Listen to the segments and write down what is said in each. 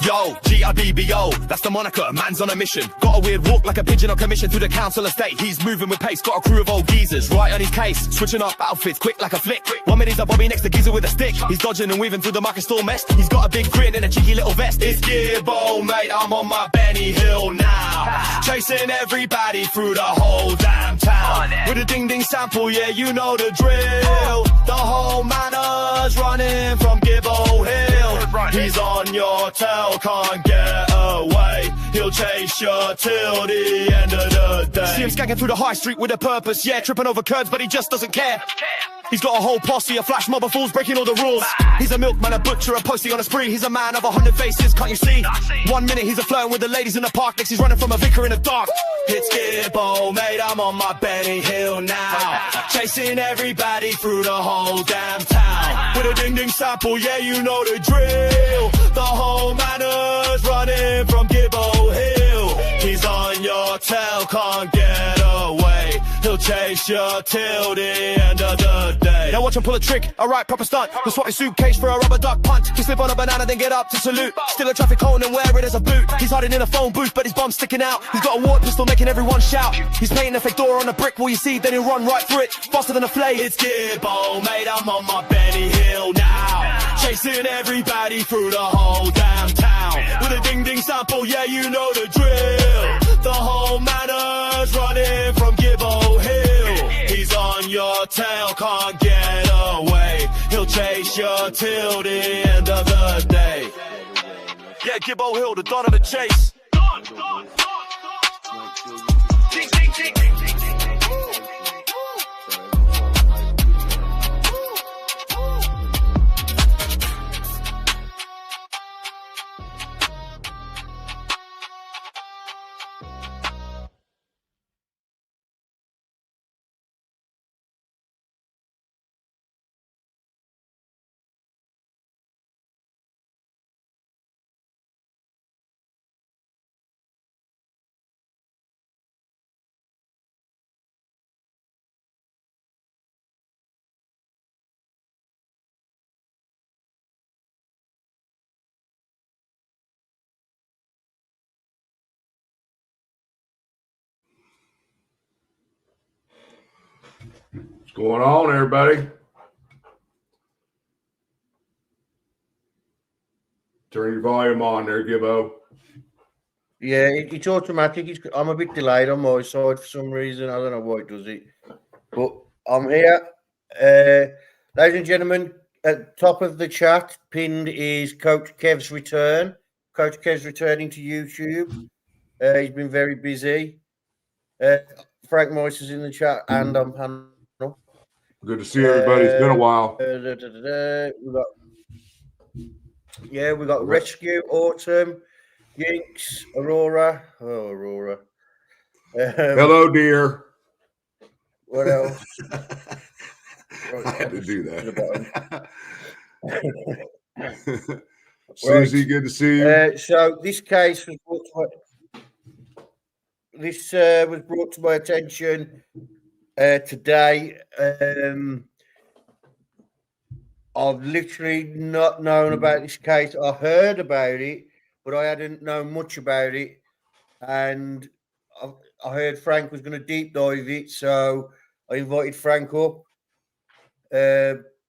Yo, G-I-B-B-O, that's the moniker, man's on a mission. Got a weird walk like a pigeon on commission through the council estate. He's moving with pace, got a crew of old geezers right on his case. Switching up outfits quick like a flick. 1 minute he's a Bobby next to geezer with a stick. He's dodging and weaving through the market store mess. He's got a big grin and a cheeky little vest. It's Gibbo, mate, I'm on my Benny Hill now. Chasing everybody through the whole damn town. With a ding-ding sample, yeah, you know the drill. The whole manor's running from Gibbo Hill. He's on your tail, can't get away. He'll chase you till the end of the day. See him skanking through the high street with a purpose, yeah, tripping over curbs, but he just doesn't care. He's got a whole posse, a flash mob of fools breaking all the rules. He's a milkman, a butcher, a postie on a spree. He's a man of 100 faces, can't you see? 1 minute he's a flirting with the ladies in the park, next he's running from a vicar in the dark. It's Gibbo, mate, I'm on my Benny Hill now. Chasing everybody through the whole damn town. With a ding-ding sample, yeah, you know the drill. The whole manor's running from Gibbo Hill. He's on your tail, can't get away. He'll chase you till the end of the day. Now watch him pull a trick, alright, proper stunt. The swap his suitcase for a rubber duck punt. He slip on a banana, then get up to salute. Still a traffic cone and wear it as a boot. He's hiding in a phone booth, but his bum's sticking out. He's got a water pistol making everyone shout. He's painting a fake door on a brick, will you see? Then he'll run right through it, faster than a flame. It's Gibbo, mate, I'm on my Benny Hill now. Chasing everybody through the whole damn town. With a ding-ding sample, yeah, you know the drill. The whole manor's running from Gibbo Hill. He's on your tail, can't get away. He'll chase you till the end of the day. Yeah, Gibbo Hill, the dawn of the chase. What's going on, everybody? Turn your volume on there, Gibbo. Yeah, it's automatic. I'm a bit delayed on my side for some reason. I don't know why it does it. But I'm here. Ladies and gentlemen, at the top of the chat, pinned is Coach Kev's return. Coach Kev's returning to YouTube. He's been very busy. Frank Moyes is in the chat, and I'm panel. Good to see everybody. It's been a while. We got Rescue, Autumn, Yinks, Aurora. Oh, Aurora. Hello, dear. What else? I had to do that. Right. Susie, good to see you. So this case was brought to my attention today. I've literally not known about this case. I heard about it, but I hadn't known much about it. And I heard Frank was going to deep dive it, so I invited Frank up.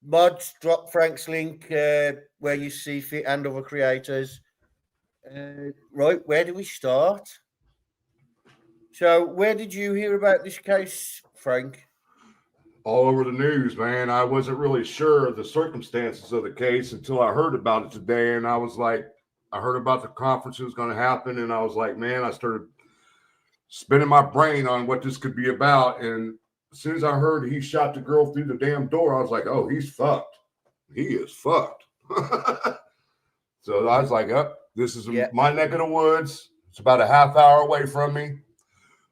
Mods, drop Frank's link where you see fit and other creators. Right, where do we start? So, where did you hear about this case, Frank? All over the news, man. I wasn't really sure of the circumstances of the case until I heard about it today. And I was like, I heard about the conference that was going to happen. And I was like, man, I started spinning my brain on what this could be about. And as soon as I heard he shot the girl through the damn door, I was like, oh, he's fucked. He is fucked. So I was like, oh, this is my neck of the woods. It's about a half hour away from me.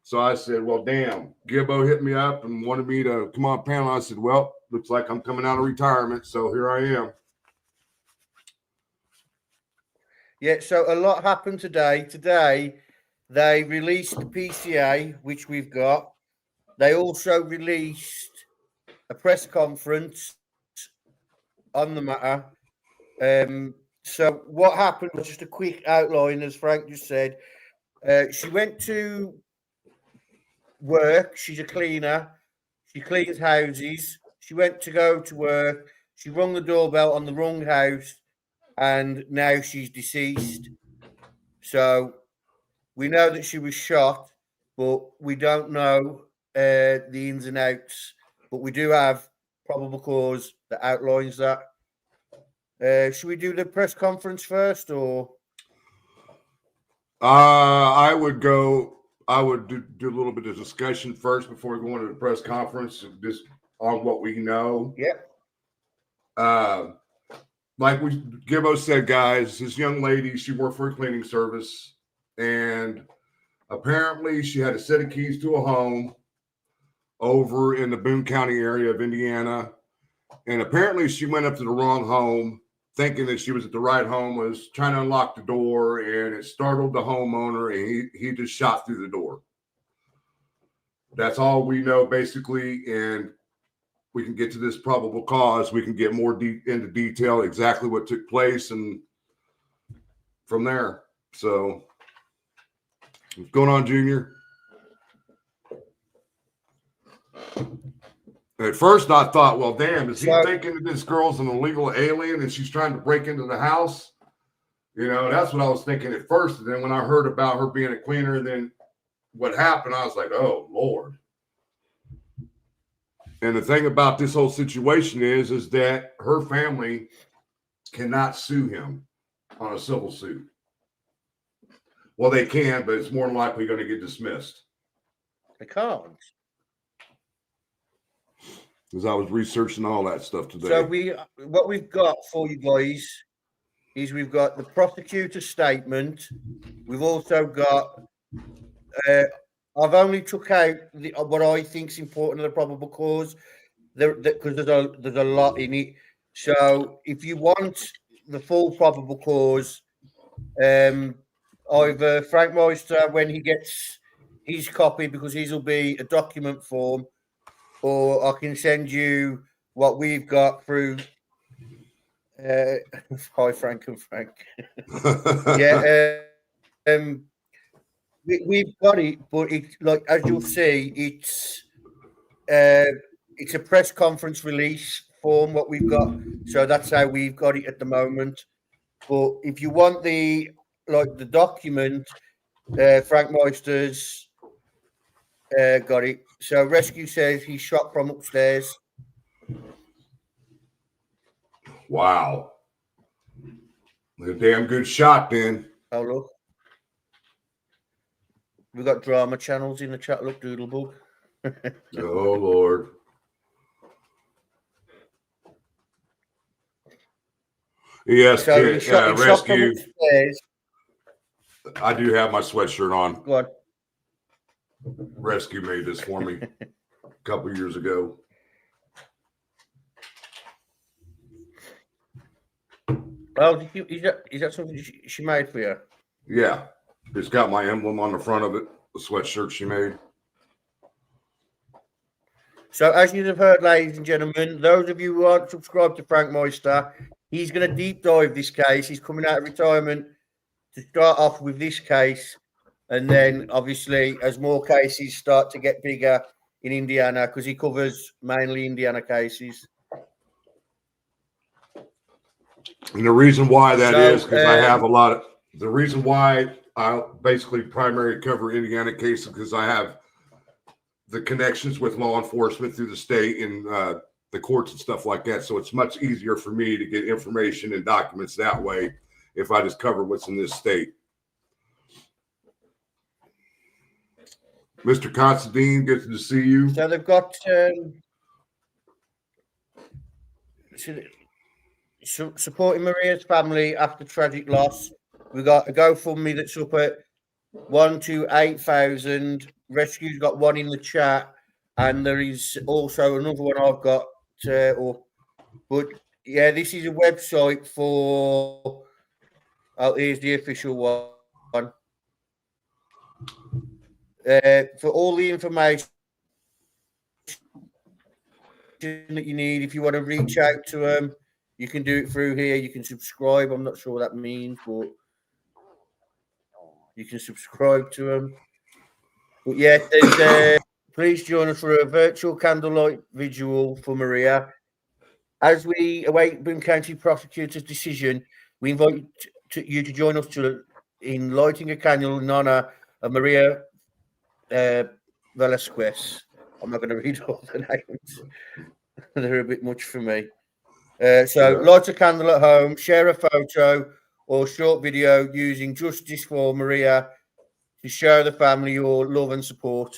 So I said, well, damn, Gibbo hit me up and wanted me to come on panel. I said, well, looks like I'm coming out of retirement. So here I am. Yeah, so a lot happened today. Today, they released the PCA, which we've got. They also released a press conference on the matter. So what happened was just a quick outline, as Frank just said. She went to work. She's a cleaner. She cleans houses. She went to go to work. She rung the doorbell on the wrong house, and now she's deceased. So we know that she was shot, but we don't know the ins and outs. But we do have probable cause that outlines that. Should we do the press conference first, or? I would go. I would do a little bit of discussion first before going to the press conference, just on what we know. Yep. Like Gibbo said, guys, this young lady, she worked for a cleaning service, and apparently she had a set of keys to a home over in the Boone County area of Indiana. And apparently she went up to the wrong home, thinking that she was at the right home, was trying to unlock the door, and it startled the homeowner, and he just shot through the door. That's all we know, basically, and we can get to this probable cause. We can get more into detail exactly what took place, and from there. So, what's going on, Junior? At first, I thought, well, damn, is he thinking that this girl's an illegal alien and she's trying to break into the house? You know, that's what I was thinking at first. And then when I heard about her being a cleaner, and then what happened, I was like, oh, Lord. And the thing about this whole situation is that her family cannot sue him on a civil suit. Well, they can, but it's more than likely going to get dismissed. They can't. Because I was researching all that stuff today. So what we've got for you guys is we've got the prosecutor's statement. We've also got I've only took out what I think is important of the probable cause, because there's a lot in it. So if you want the full probable cause, either Frank Meister, when he gets his copy, because his will be a document form, or I can send you what we've got through. Hi, Frank and Frank. Yeah, we've got it, but it's like, as you'll see, it's a press conference release form. What we've got, so that's how we've got it at the moment. But if you want the document, Frank Meister's got it. So rescue says he shot from upstairs. Wow. A damn good shot, then. Oh, look. We've got drama channels in the chat. Look, Doodlebug. Oh, Lord. Yes, so rescue. I do have my sweatshirt on. Go on. Rescue made this for me a couple years ago. Oh, is that something she made for you? Yeah. It's got my emblem on the front of it, the sweatshirt she made. So, as you have heard, ladies and gentlemen, those of you who aren't subscribed to Frank Meister, he's going to deep dive this case. He's coming out of retirement to start off with this case. And then, obviously, as more cases start to get bigger in Indiana, because he covers mainly Indiana cases. And the reason why that is because I have a lot of the reason why I basically primarily cover Indiana cases, because I have the connections with law enforcement through the state and the courts and stuff like that. So it's much easier for me to get information and documents that way if I just cover what's in this state. Mr. Constantine, good to see you. So they've got supporting Maria's family after tragic loss. We've got a GoFundMe that's up at 1 to 8,000. Rescue's got one in the chat, and there is also another one I've got. But yeah, this is a website for. Oh, here's the official one. For all the information that you need, if you want to reach out to them, You can do it through here. You can subscribe. I'm not sure what that means, but you can subscribe to them. But yeah, please join us for a virtual candlelight vigil for Maria. As we await Boone County prosecutor's decision, we invite you to join us in lighting a candle in honor of Maria Velasquez. I'm not going to read all the names. They're a bit much for me. Light a candle at home, share a photo or short video using Justice for Maria to show the family your love and support.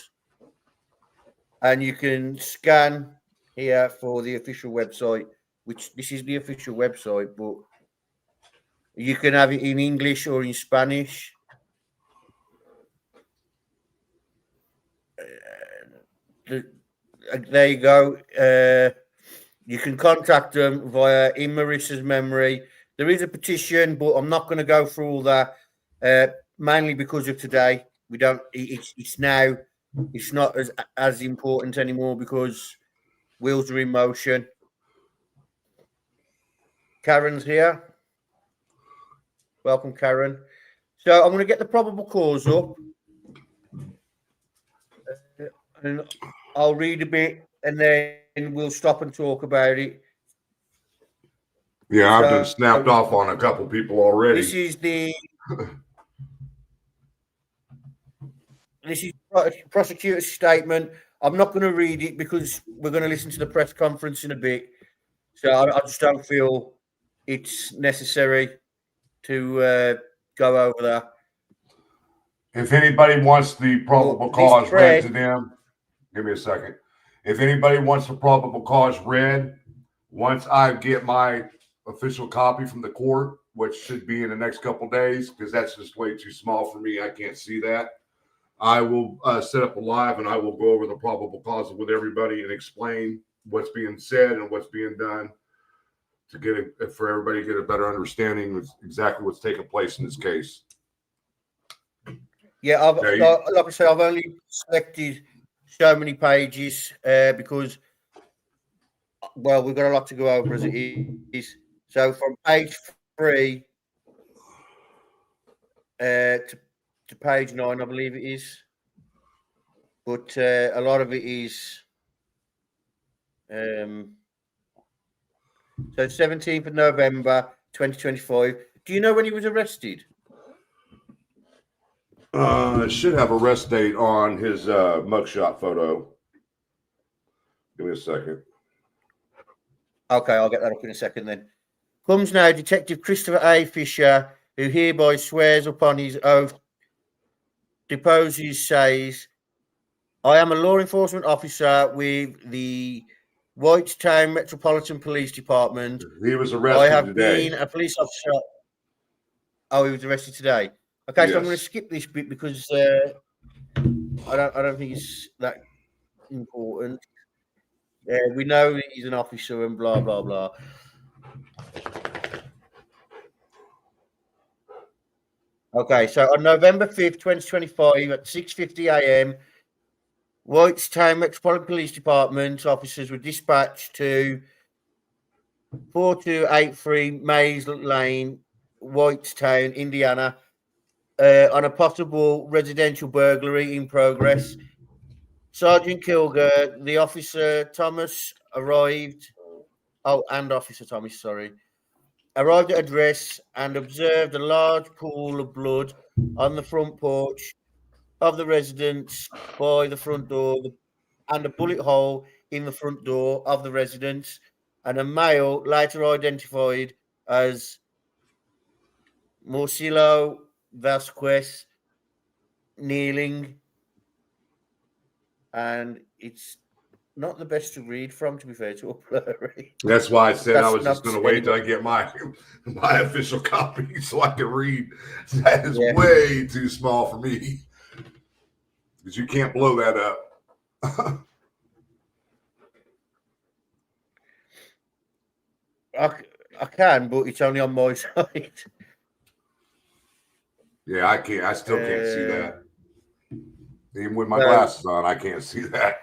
And you can scan here for the official website, which this is the official website, but you can have it in English or in Spanish. There you go. You can contact them via In Marissa's Memory. There is a petition, but I'm not going to go through all that. Mainly because of today, we don't. It's now. It's not as important anymore because wheels are in motion. Karen's here. Welcome, Karen. So I'm going to get the probable cause up, and I'll read a bit, and then we'll stop and talk about it. Yeah, I've been snapped off on a couple people already. This is the prosecutor's statement. I'm not going to read it because we're going to listen to the press conference in a bit. So I just don't feel it's necessary to go over that. If anybody wants the probable cause read to them, give me a second. If anybody wants the probable cause read, once I get my official copy from the court, which should be in the next couple days, because that's just way too small for me. I can't see that. I will set up a live and I will go over the probable cause with everybody and explain what's being said and what's being done to for everybody to get a better understanding of exactly what's taking place in this case. Yeah, like I said, I've only selected so many pages because, well, we've got a lot to go over as it is. So from page 3 to page 9, I believe it is. But a lot of it is. So 17th of November, 2025. Do you know when he was arrested? Should have arrest date on his mugshot photo. Give me a second. Okay, I'll get that up in a second then. Comes now Detective Christopher A. Fisher, who hereby swears upon his oath, deposes, says, I am a law enforcement officer with the Whitetown Metropolitan Police Department. He was arrested today. I have today. been a police officer. Oh, he was arrested today. Okay, yes. So I'm going to skip this bit because I don't think it's that important. We know he's an officer and blah blah blah. Okay, so on November 5th, 2025 at 6:50 a.m., Whitestown Metropolitan Police Department officers were dispatched to 4283 Maze Lane, Whitestown, Indiana, on a possible residential burglary in progress. Sergeant Kilger, the officer Thomas arrived. Oh, and Officer Thomas, sorry. Arrived at address and observed a large pool of blood on the front porch of the residence by the front door and a bullet hole in the front door of the residence, and a male later identified as Marcelo Velasquez kneeling. And it's not the best to read from, to be fair, to a blurry. That's why I said I was just going to wait till I get my official copy so I can read. That is way too small for me because you can't blow that up. I can, but it's only on my side. Yeah, I can't. I still can't see that. Even with my glasses on, I can't see that.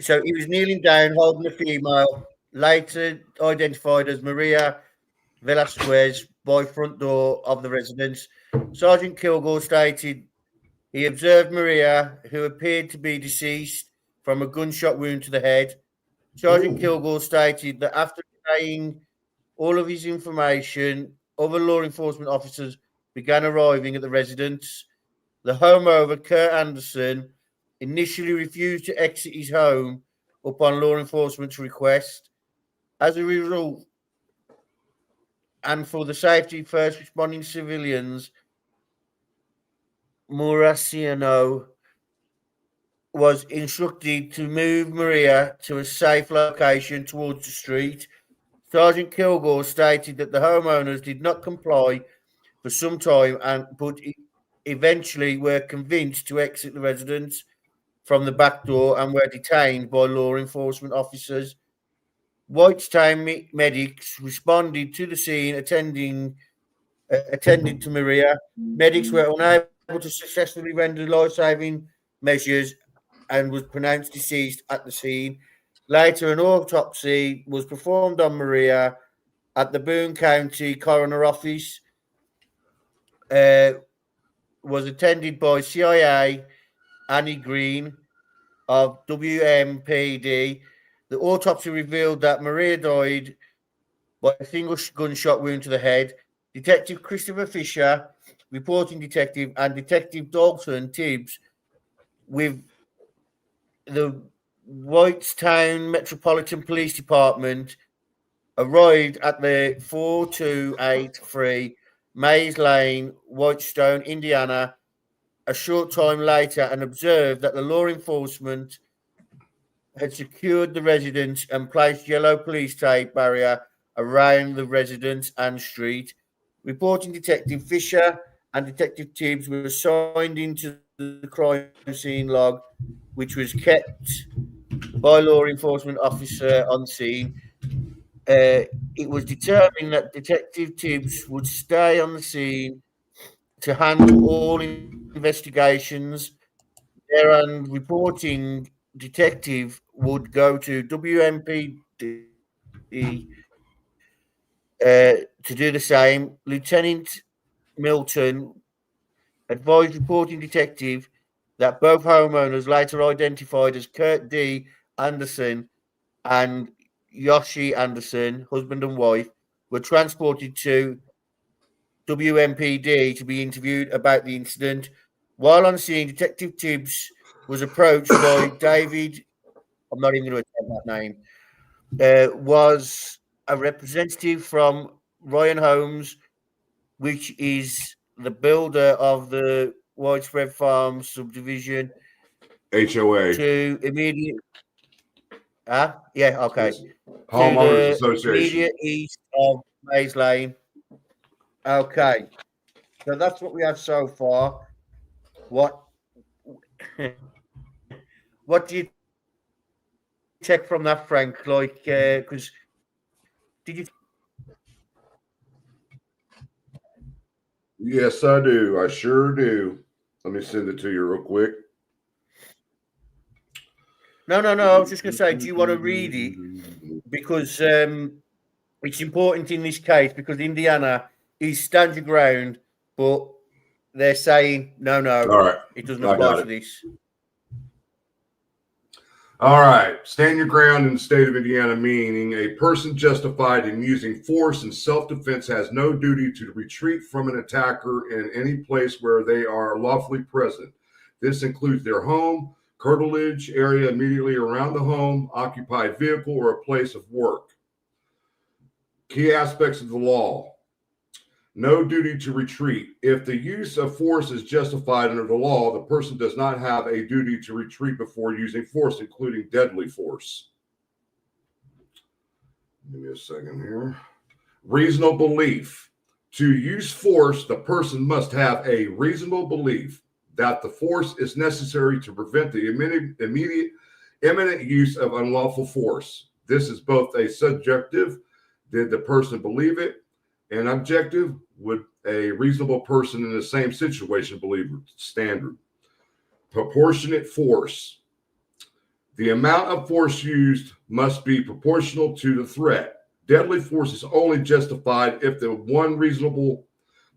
So he was kneeling down, holding the female later identified as Maria Velasquez by front door of the residence. Sergeant Kilgore stated he observed Maria, who appeared to be deceased from a gunshot wound to the head. Sergeant Kilgore stated that after relaying all of his information, other law enforcement officers began arriving at the residence. The homeowner, Kurt Anderson, initially refused to exit his home upon law enforcement's request. As a result, and for the safety of first responding civilians, Muraciano was instructed to move Maria to a safe location towards the street. Sergeant Kilgore stated that the homeowners did not comply for some time, but eventually were convinced to exit the residence from the back door and were detained by law enforcement officers. Whitestown medics responded to the scene, attended to Maria. Medics were unable to successfully render life-saving measures and was pronounced deceased at the scene. Later, an autopsy was performed on Maria at the Boone County Coroner Office. Was attended by CIA Annie Green of WMPD. The autopsy revealed that Maria died by a single gunshot wound to the head. Detective Christopher Fisher, reporting detective, and Detective Dalton Tibbs with the Whitestown Metropolitan Police Department arrived at the 4283 Maze Lane, Whitestone, Indiana, a short time later and observed that the law enforcement had secured the residence and placed yellow police tape barrier around the residence and street. Reporting Detective Fisher and Detective Tibbs were assigned into the crime scene log, which was kept by law enforcement officer on scene. It was determined that Detective Tibbs would stay on the scene to handle all investigations. And reporting detective would go to WMPD to do the same. Lieutenant Milton advised reporting detective that both homeowners, later identified as Kurt D. Anderson and Yoshi Anderson, husband and wife, were transported to WMPD to be interviewed about the incident. While on scene, Detective Tibbs was approached by David. I'm not even going to attempt that name. Was a representative from Ryan Homes, which is the builder of the Widespread Farm subdivision. HOA. To immediate. Yeah, okay. Yes. Homeowners Association. Immediate east of Maze Lane. Okay. So that's what we have so far. What what do you take from that, Frank? Like, because did you? Yes, I do. I sure do. Let me send it to you real quick. No. I was just going to say, do you want to read it? Because it's important in this case because Indiana is stand your ground, but they're saying no. All right. It doesn't apply to this. All right. Stand your ground in the state of Indiana, meaning a person justified in using force in self-defense has no duty to retreat from an attacker in any place where they are lawfully present. This includes their home, curtilage area immediately around the home, occupied vehicle, or a place of work. Key aspects of the law. No duty to retreat. If the use of force is justified under the law, the person does not have a duty to retreat before using force, including deadly force. Give me a second here. Reasonable belief. To use force, the person must have a reasonable belief that the force is necessary to prevent the imminent use of unlawful force. This is both a subjective, did the person believe it, and objective, would a reasonable person in the same situation believe it, standard. Proportionate force. The amount of force used must be proportional to the threat. Deadly force is only justified if the one reasonable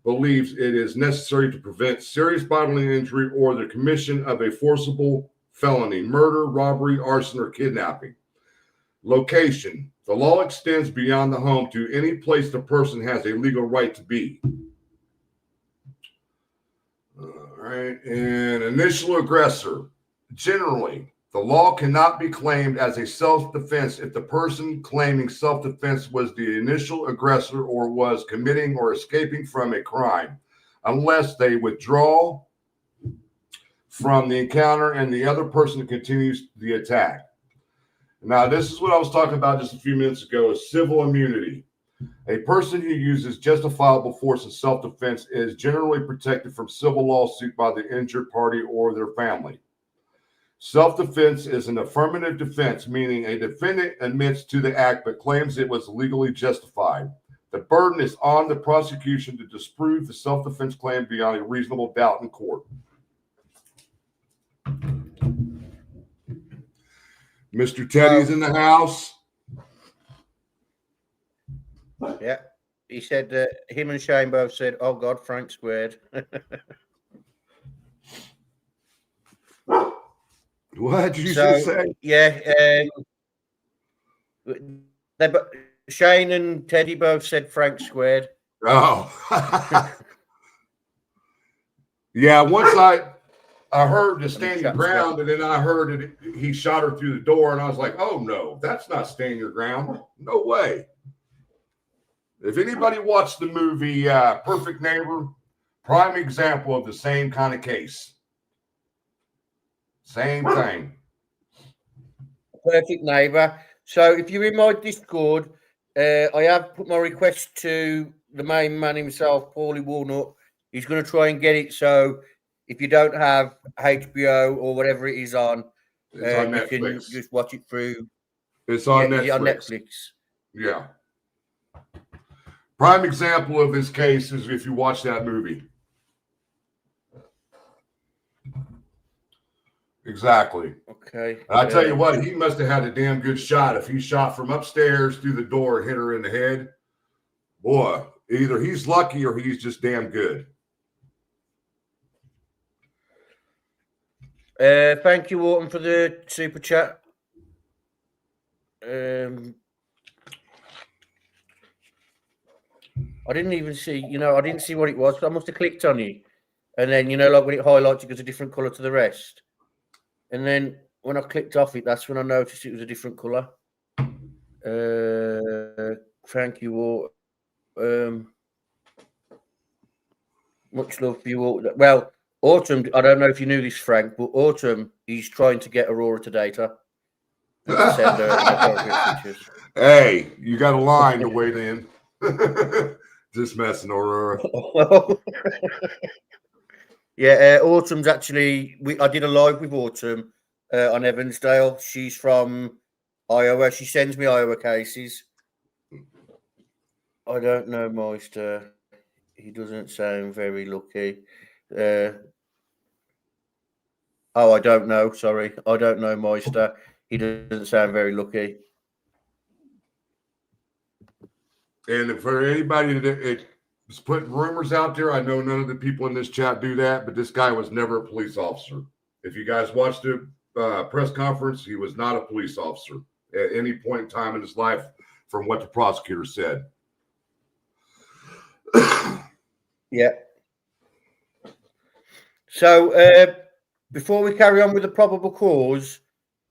believes it is necessary to prevent serious bodily injury or the commission of a forcible felony, murder, robbery, arson, or kidnapping. Location. The law extends beyond the home to any place the person has a legal right to be. All right. And initial aggressor. Generally, the law cannot be claimed as a self-defense if the person claiming self-defense was the initial aggressor or was committing or escaping from a crime, unless they withdraw from the encounter and the other person continues the attack. Now, this is what I was talking about just a few minutes ago, is civil immunity. A person who uses justifiable force in self-defense is generally protected from civil lawsuit by the injured party or their family. Self-defense is an affirmative defense, meaning a defendant admits to the act but claims it was legally justified. The burden is on the prosecution to disprove the self-defense claim beyond a reasonable doubt in court. Mr. Teddy's in the house. Yeah. He said him and Shane both said, "Oh God, Frank squared." What did you say? Yeah, Shane and Teddy both said Frank squared. Oh, yeah. Once I heard the stand your ground, and then I heard it. He shot her through the door, and I was like, "Oh no, that's not stand your ground. No way." If anybody watched the movie Perfect Neighbor, prime example of the same kind of case. Same thing. Perfect Neighbor. So if you're in my Discord, I have put my request to the main man himself, Paulie Walnut. He's going to try and get it. So if you don't have HBO or whatever it is on, It's on you Netflix. can just watch it through. It's on Netflix. On Netflix. Yeah. Prime example of this case is if you watch that movie. Exactly. Okay. And I tell you what, he must have had a damn good shot. If he shot from upstairs through the door and hit her in the head, boy, either he's lucky or he's just damn good. Thank you, Orton, for the super chat. I didn't even see, I didn't see what it was. I must have clicked on it. And then, like when it highlights, it goes a different color to the rest. And then when I clicked off it, that's when I noticed it was a different color. Thank you all. Much love for you all. Well, Autumn, I don't know if you knew this, Frank, but Autumn, he's trying to get Aurora to data. And send her pictures. Hey, you got a line to wait in. Just messing, Aurora. Yeah, Autumn's actually. I did a live with Autumn on Evansdale. She's from Iowa. She sends me Iowa cases. I don't know, Meister. He doesn't sound very lucky. I don't know. Sorry, I don't know, Meister. He doesn't sound very lucky. And for anybody that is putting rumors out there, I know none of the people in this chat do that, but this guy was never a police officer. If you guys watched the press conference, he was not a police officer at any point in time in his life, from what the prosecutor said. Yeah. So before we carry on with the probable cause,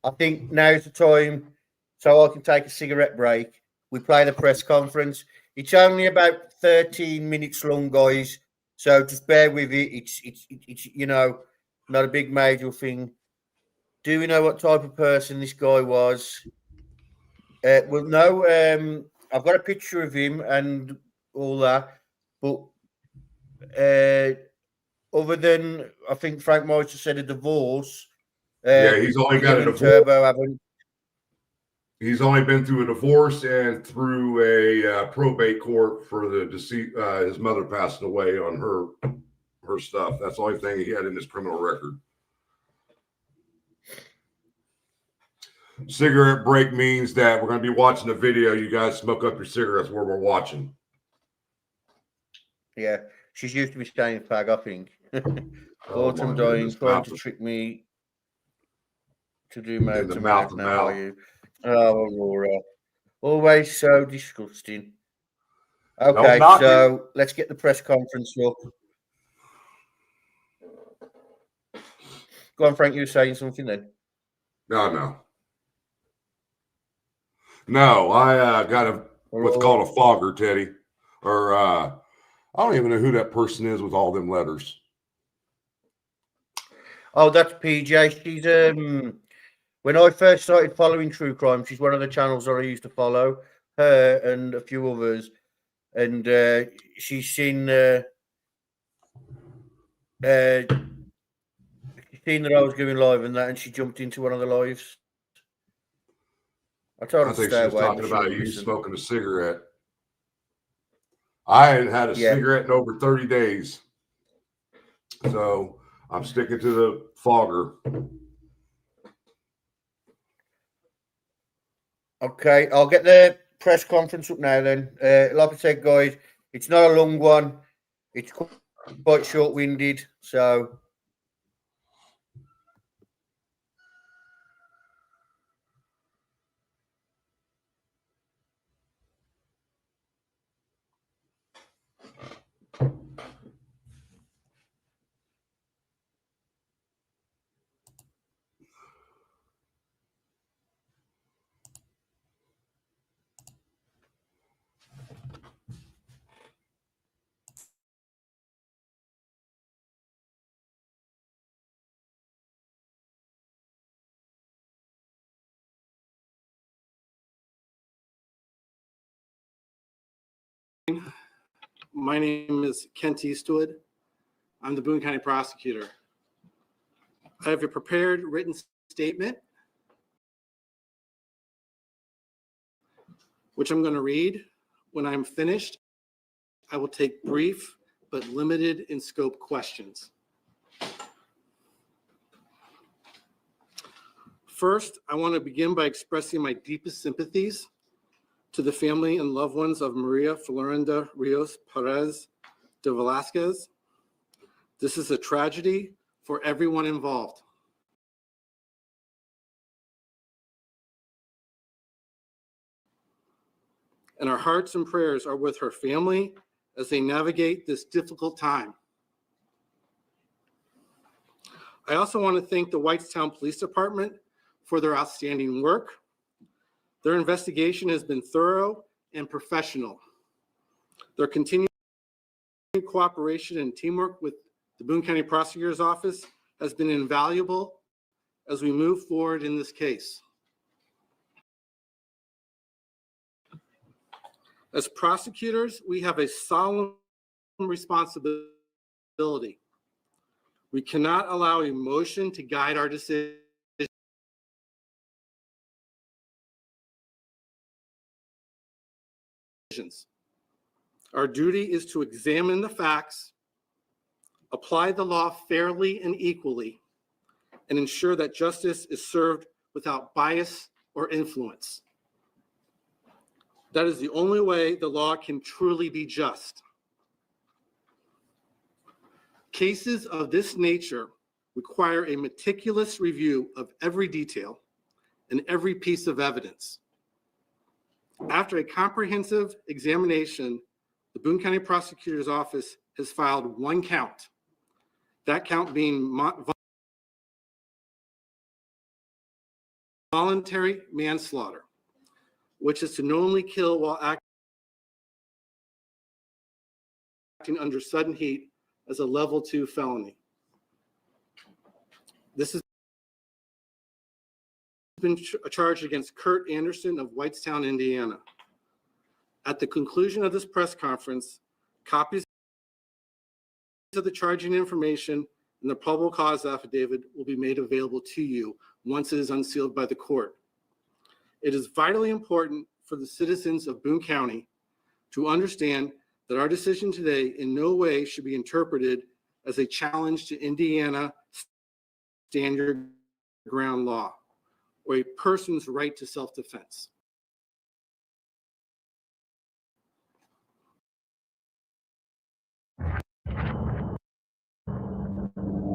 I think now's the time so I can take a cigarette break. We play the press conference. It's only about 13 minutes long, guys. So just bear with it. It's not a big major thing. Do we know what type of person this guy was? Well, no. I've got a picture of him and all that, but other than I think Frank Meister said a divorce. Yeah, he's only got a divorce. Turbo haven't. He's only been through a divorce and through a probate court for the deceit. His mother passed away on her stuff. That's the only thing he had in his criminal record. Cigarette break means that we're going to be watching a video. You guys smoke up your cigarettes where we're watching. Yeah, she's used to be saying fag, I think. Oh, Autumn my dying, goodness. trying to trick me to do mouth In the to mouth mouth to now, are mouth. you? Oh, Aurora. Always so disgusting. Don't Okay, knock it. so let's get the press conference up. Go on, Frank, you were saying something then? No. No, I got what's called a fogger, Teddy. Or I don't even know who that person is with all them letters. Oh, that's PJ. She's when I first started following true crime, she's one of the channels that I used to follow. Her and a few others, and she's seen that I was going live and that, and she jumped into one of the lives. I told her I to think stay she was away, talking but she about wouldn't you listen. smoking a cigarette. I hadn't had a cigarette in over 30 days. So I'm sticking to the fogger. Okay, I'll get the press conference up now then. Like I said, guys, it's not a long one. It's quite short-winded, so... My name is Kent Eastwood. I'm the Boone County prosecutor. I have a prepared written statement, which I'm going to read. When I'm finished, I will take brief but limited in scope questions. First, I want to begin by expressing my deepest sympathies to the family and loved ones of Maria Florinda Rios Perez de Velasquez. This is a tragedy for everyone involved. And our hearts and prayers are with her family as they navigate this difficult time. I also want to thank the Whitestown Police Department for their outstanding work. Their investigation has been thorough and professional. Their continued cooperation and teamwork with the Boone County Prosecutor's Office has been invaluable as we move forward in this case. As prosecutors, we have a solemn responsibility. We cannot allow emotion to guide our decisions. Our duty is to examine the facts, apply the law fairly and equally, and ensure that justice is served without bias or influence. That is the only way the law can truly be just. Cases of this nature require a meticulous review of every detail and every piece of evidence. After a comprehensive examination, the Boone County Prosecutor's Office has filed one count, that count being voluntary manslaughter, which is to knowingly kill while acting under sudden heat as a level 2 felony. This has been charged against Kurt Anderson of Whitestown, Indiana. At the conclusion of this press conference, copies of the charging information and the probable cause affidavit will be made available to you once it is unsealed by the court. It is vitally important for the citizens of Boone County to understand that our decision today in no way should be interpreted as a challenge to Indiana stand your ground law. or a person's right to self-defense.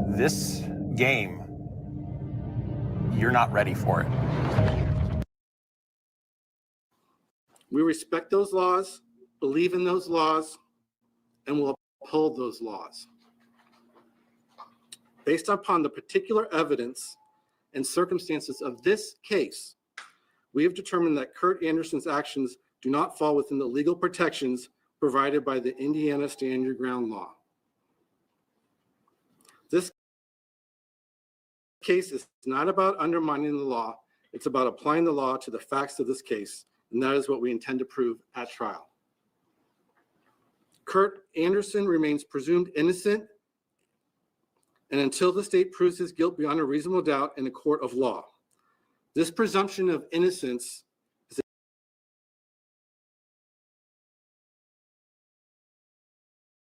This game, you're not ready for it. We respect those laws, believe in those laws, and will uphold those laws. Based upon the particular evidence and circumstances of this case, we have determined that Kurt Anderson's actions do not fall within the legal protections provided by the Indiana Stand Your Ground law. This case is not about undermining the law. It's about applying the law to the facts of this case, and that is what we intend to prove at trial. Kurt Anderson remains presumed innocent, and until the state proves his guilt beyond a reasonable doubt in a court of law. This presumption of innocence is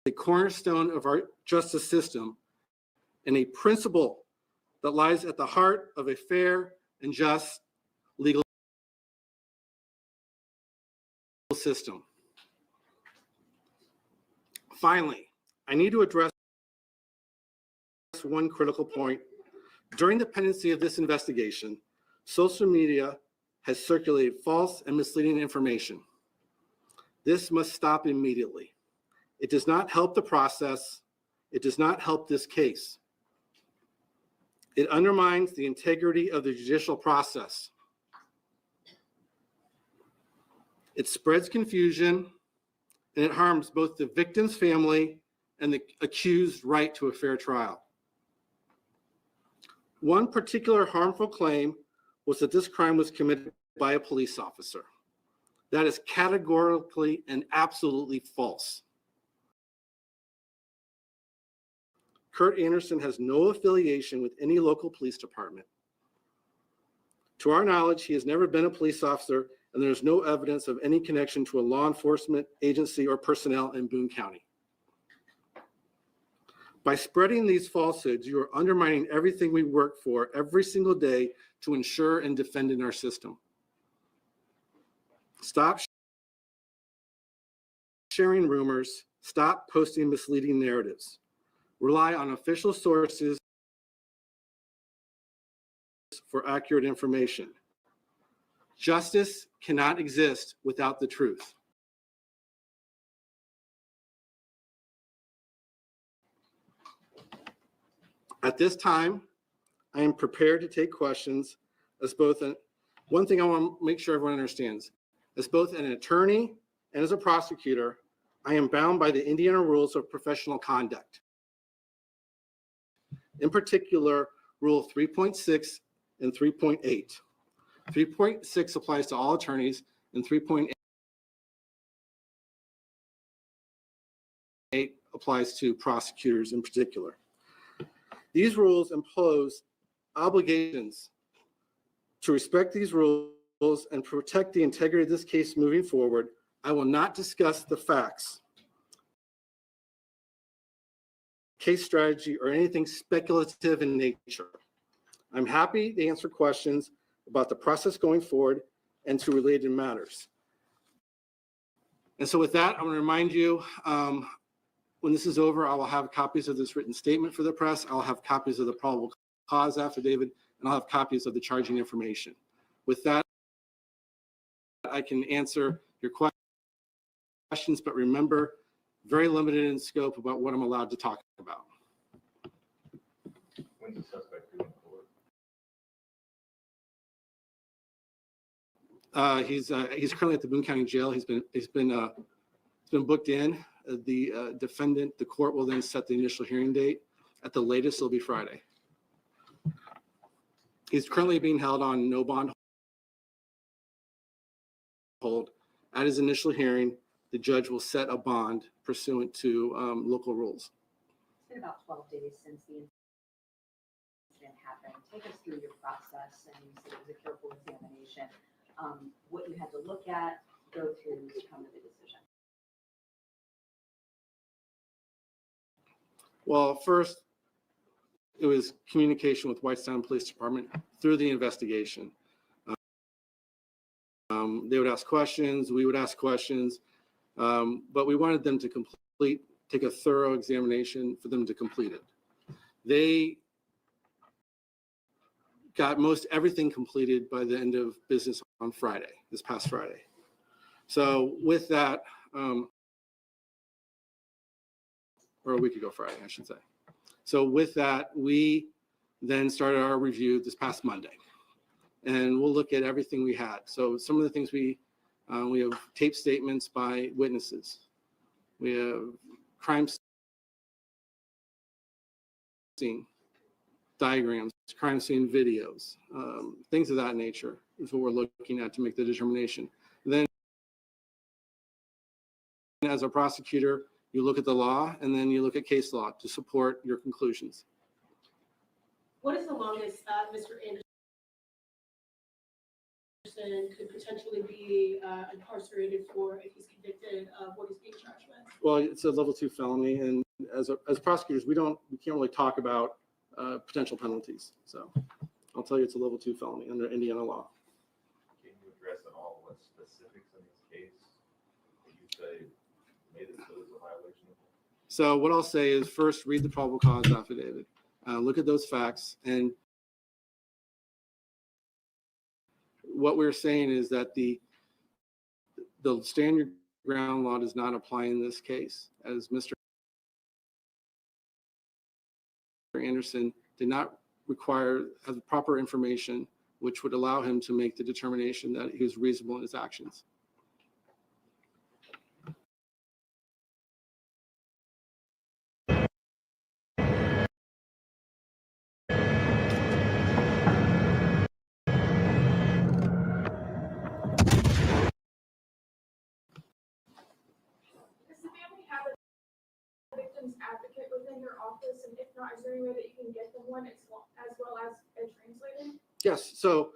a cornerstone of our justice system and a principle that lies at the heart of a fair and just legal system. Finally, I need to address one critical point. During the pendency of this investigation, social media has circulated false and misleading information. This must stop immediately. It does not help the process. It does not help this case. It undermines the integrity of the judicial process. It spreads confusion, and it harms both the victim's family and the accused's right to a fair trial. One particular harmful claim was that this crime was committed by a police officer. That is categorically and absolutely false. Kurt Anderson has no affiliation with any local police department. To our knowledge, he has never been a police officer, and there's no evidence of any connection to a law enforcement agency or personnel in Boone County. By spreading these falsehoods, you are undermining everything we work for every single day to ensure and defend in our system. Stop sharing rumors. Stop posting misleading narratives. Rely on official sources for accurate information. Justice cannot exist without the truth. At this time, I am prepared to take questions as both one thing I want to make sure everyone understands, as both an attorney and as a prosecutor, I am bound by the Indiana rules of professional conduct. In particular, Rule 3.6 and 3.8. 3.6 applies to all attorneys, and 3.8 applies to prosecutors in particular. These rules impose obligations to respect these rules and protect the integrity of this case moving forward. I will not discuss the facts, case strategy, or anything speculative in nature. I'm happy to answer questions about the process going forward and to related matters. And so with that, I want to remind you, when this is over, I will have copies of this written statement for the press. I'll have copies of the probable cause affidavit, and I'll have copies of the charging information. With that, I can answer your questions, but remember, very limited in scope about what I'm allowed to talk about. When's the suspect due in court? He's currently at the Boone County Jail. He's been booked in. The defendant, the court will then set the initial hearing date. At the latest, it'll be Friday. He's currently being held on no bond hold. At his initial hearing, the judge will set a bond pursuant to local rules. It's been about 12 days since the incident happened. Take us through your process, and you said it was a careful examination. What you had to look at, go through to come to the decision. Well, first, it was communication with Whitestown Police Department through the investigation. They would ask questions, we would ask questions, but we wanted them to take a thorough examination for them to complete it. They got most everything completed by the end of business on Friday, this past Friday. So with that, or a week ago Friday, I should say. So with that, we then started our review this past Monday. And we'll look at everything we had. So some of the things we have tape statements by witnesses. We have crime scene diagrams, crime scene videos, things of that nature is what we're looking at to make the determination. And then as a prosecutor, you look at the law and then you look at case law to support your conclusions. What is the longest Mr. Anderson could potentially be incarcerated for if he's convicted of what he's being charged with? Well, it's a level 2 felony, and as prosecutors, we can't really talk about potential penalties. So I'll tell you, it's a level 2 felony under Indiana law. Can you address at all what specifics in this case that you say made it so it was a violation of law? So what I'll say is, first, read the probable cause affidavit. Look at those facts. And what we're saying is that the standard ground law does not apply in this case, as Mr. Anderson did not require the proper information, which would allow him to make the determination that he was reasonable in his actions. Does the family have a victim's advocate within your office? And if not, is there any way that you can get them one as well as a translator? Yes. So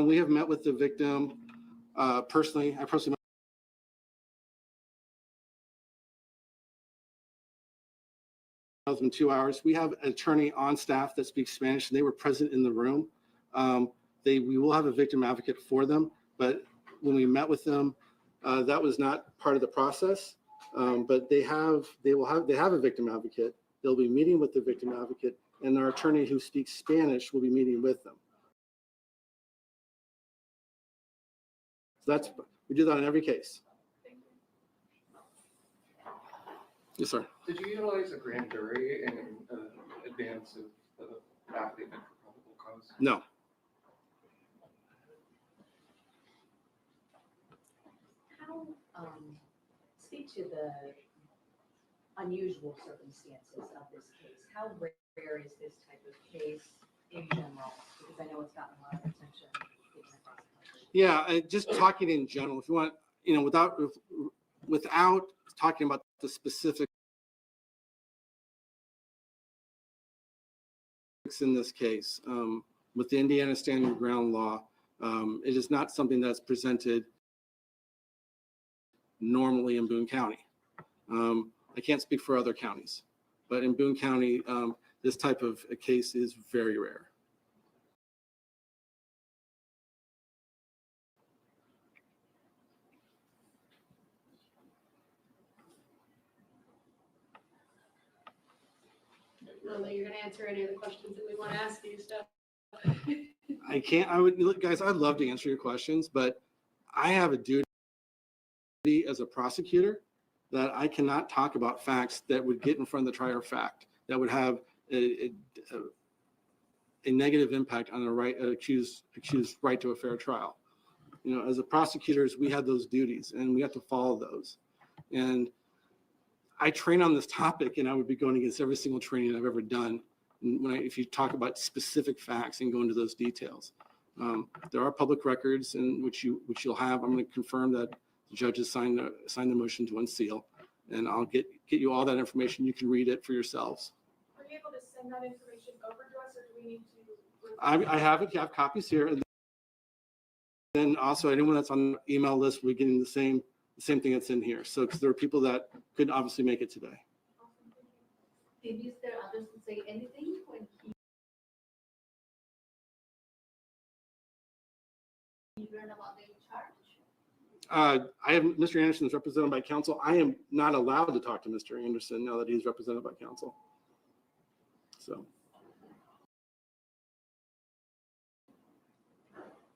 we have met with the victim personally. I personally met with them 2 hours. We have an attorney on staff that speaks Spanish, and they were present in the room. We will have a victim advocate for them, but when we met with them, that was not part of the process. But they have a victim advocate. They'll be meeting with the victim advocate, and our attorney who speaks Spanish will be meeting with them. So we do that in every case. Thank you. Yes, sir. Did you utilize a grand jury in advance of the affidavit for probable cause? No. How, speak to the unusual circumstances of this case. How rare is this type of case in general? Because I know it's gotten a lot of attention. Yeah, just talking in general, if you want, without talking about the specifics in this case, with the Indiana Standard Ground Law, it is not something that's presented normally in Boone County. I can't speak for other counties, but in Boone County, this type of a case is very rare. I don't know that you're going to answer any of the questions that we want to ask you. So Guys, I'd love to answer your questions, but I have a duty as a prosecutor that I cannot talk about facts that would get in front of the trier of fact, that would have a negative impact on the accused right to a fair trial. As a prosecutors, we have those duties and we have to follow those. And I train on this topic, and I would be going against every single training I've ever done. If you talk about specific facts and go into those details, there are public records in which you'll have. I'm going to confirm that the judges signed the motion to unseal, and I'll get you all that information. You can read it for yourselves. Are you able to send that information over to us, or do we need to? I have copies here. And then also anyone that's on the email list will be getting the same thing that's in here. So, because there are people that couldn't obviously make it today. Did Mr. Anderson say anything when he learned about the charge? I have Mr. Anderson is represented by counsel. I am not allowed to talk to Mr. Anderson now that he's represented by counsel. So.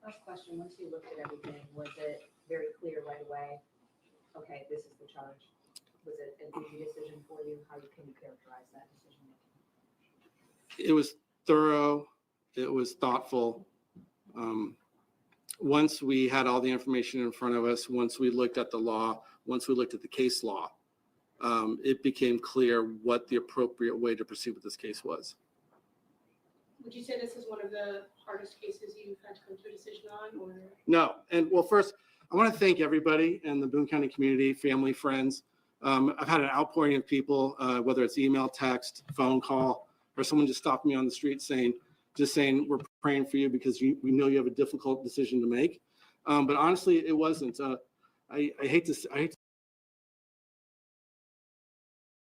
First question, once you looked at everything, was it very clear right away, okay, this is the charge? Was it an easy decision for you? How can you characterize that decision making? It was thorough. It was thoughtful. Once we had all the information in front of us, once we looked at the law, once we looked at the case law, it became clear what the appropriate way to proceed with this case was. Would you say this is one of the hardest cases you've had to come to a decision on, or? No. And well, first, I want to thank everybody in the Boone County community, family, friends. I've had an outpouring of people, whether it's email, text, phone call, or someone just stopped me on the street saying, we're praying for you because we know you have a difficult decision to make. But honestly, it wasn't. I hate to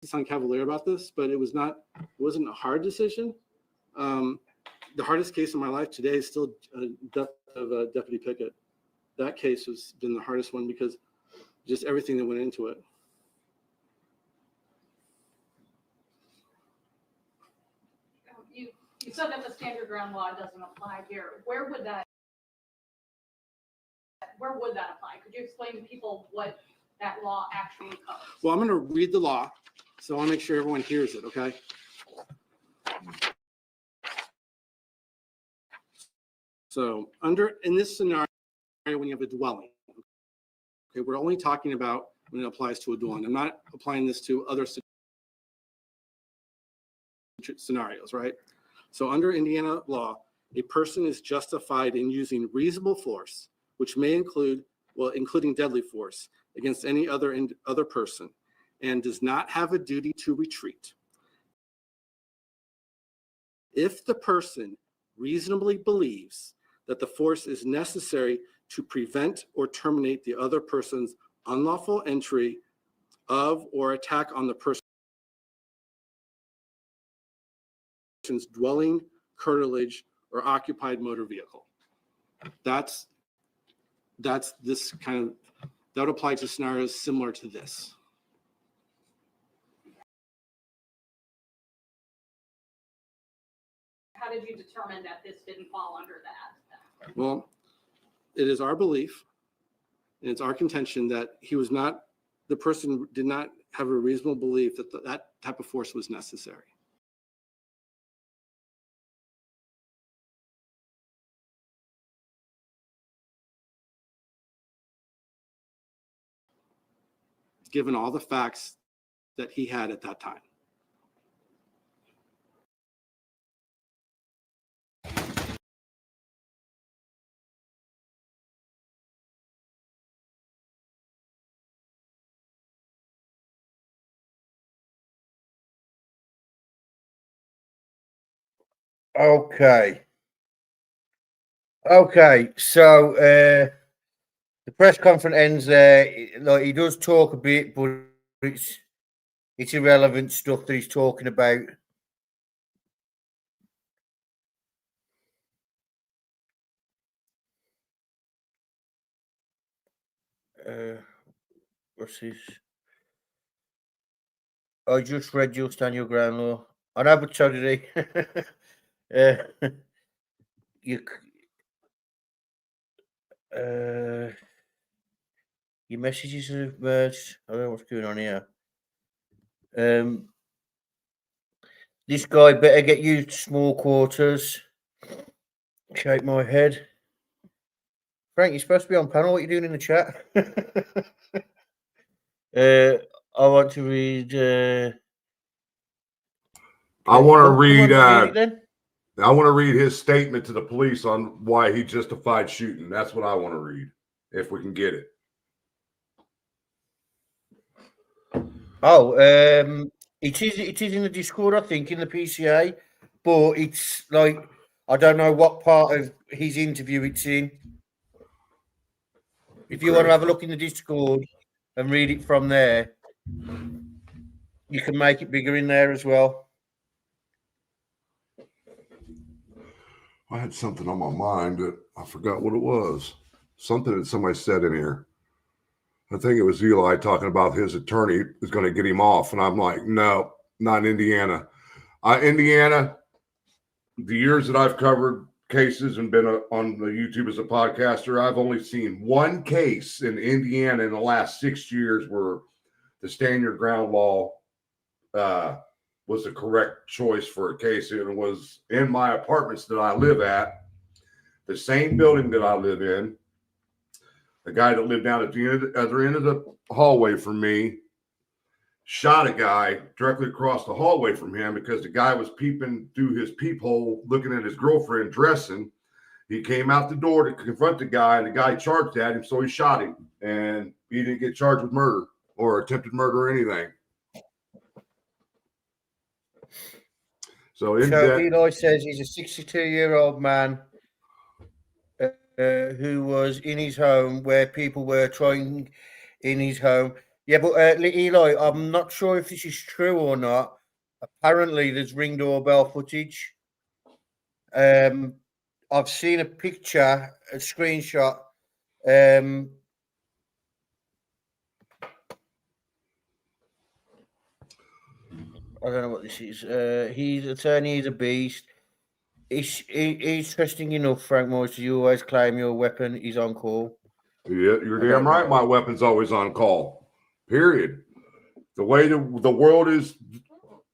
sound cavalier about this, but it wasn't a hard decision. The hardest case in my life today is still death of Deputy Pickett. That case has been the hardest one because just everything that went into it. You said that the standard ground law doesn't apply here. Where would that apply? Could you explain to people what that law actually covers? Well, I'm going to read the law, so I'll make sure everyone hears it, okay? So in this scenario, when you have a dwelling, okay, we're only talking about when it applies to a dwelling. I'm not applying this to other scenarios, right? So under Indiana law, a person is justified in using reasonable force, which may include, including deadly force, against any other person, and does not have a duty to retreat. If the person reasonably believes that the force is necessary to prevent or terminate the other person's unlawful entry of or attack on the person's dwelling, curtilage, or occupied motor vehicle. That's this kind of, that would apply to scenarios similar to this. How did you determine that this didn't fall under that? Well, it is our belief, and it's our contention that the person did not have a reasonable belief that that type of force was necessary. Given all the facts that he had at that time. Okay. So the press conference ends there. Like, he does talk a bit, but it's irrelevant stuff that he's talking about. What's this? I just read your stand your ground law. I know, but so did he. Your messages have merged. I don't know what's going on here. This guy better get used to small quarters. Shake my head. Frank, you're supposed to be on panel. What are you doing in the chat? I want to read. I want to read. I want to read his statement to the police on why he justified shooting. That's what I want to read, if we can get it. Oh, it is in the Discord, I think, in the PCA, but it's like, I don't know what part of his interview it's in. If you want to have a look in the Discord and read it from there, you can make it bigger in there as well. I had something on my mind that I forgot what it was. Something that somebody said in here. I think it was Eli talking about his attorney is going to get him off. And I'm like, no, not Indiana. Indiana, the years that I've covered cases and been on the YouTube as a podcaster, I've only seen one case in Indiana in the last 6 years where the stand your ground law was the correct choice for a case. It was in my apartments that I live at, the same building that I live in. The guy that lived down at the other end of the hallway from me shot a guy directly across the hallway from him because the guy was peeping through his peephole, looking at his girlfriend dressing. He came out the door to confront the guy, and the guy charged at him, so he shot him. And he didn't get charged with murder or attempted murder or anything. So Eli says he's a 62-year-old man who was in his home where people were trying in his home. Yeah, but Eli, I'm not sure if this is true or not. Apparently, there's Ring doorbell footage. I've seen a picture, a screenshot. I don't know what this is. His attorney is a beast. It's interesting enough, Frank Morris. You always claim your weapon is on call. Yeah, you're damn right. My weapon's always on call. Period. The way the world is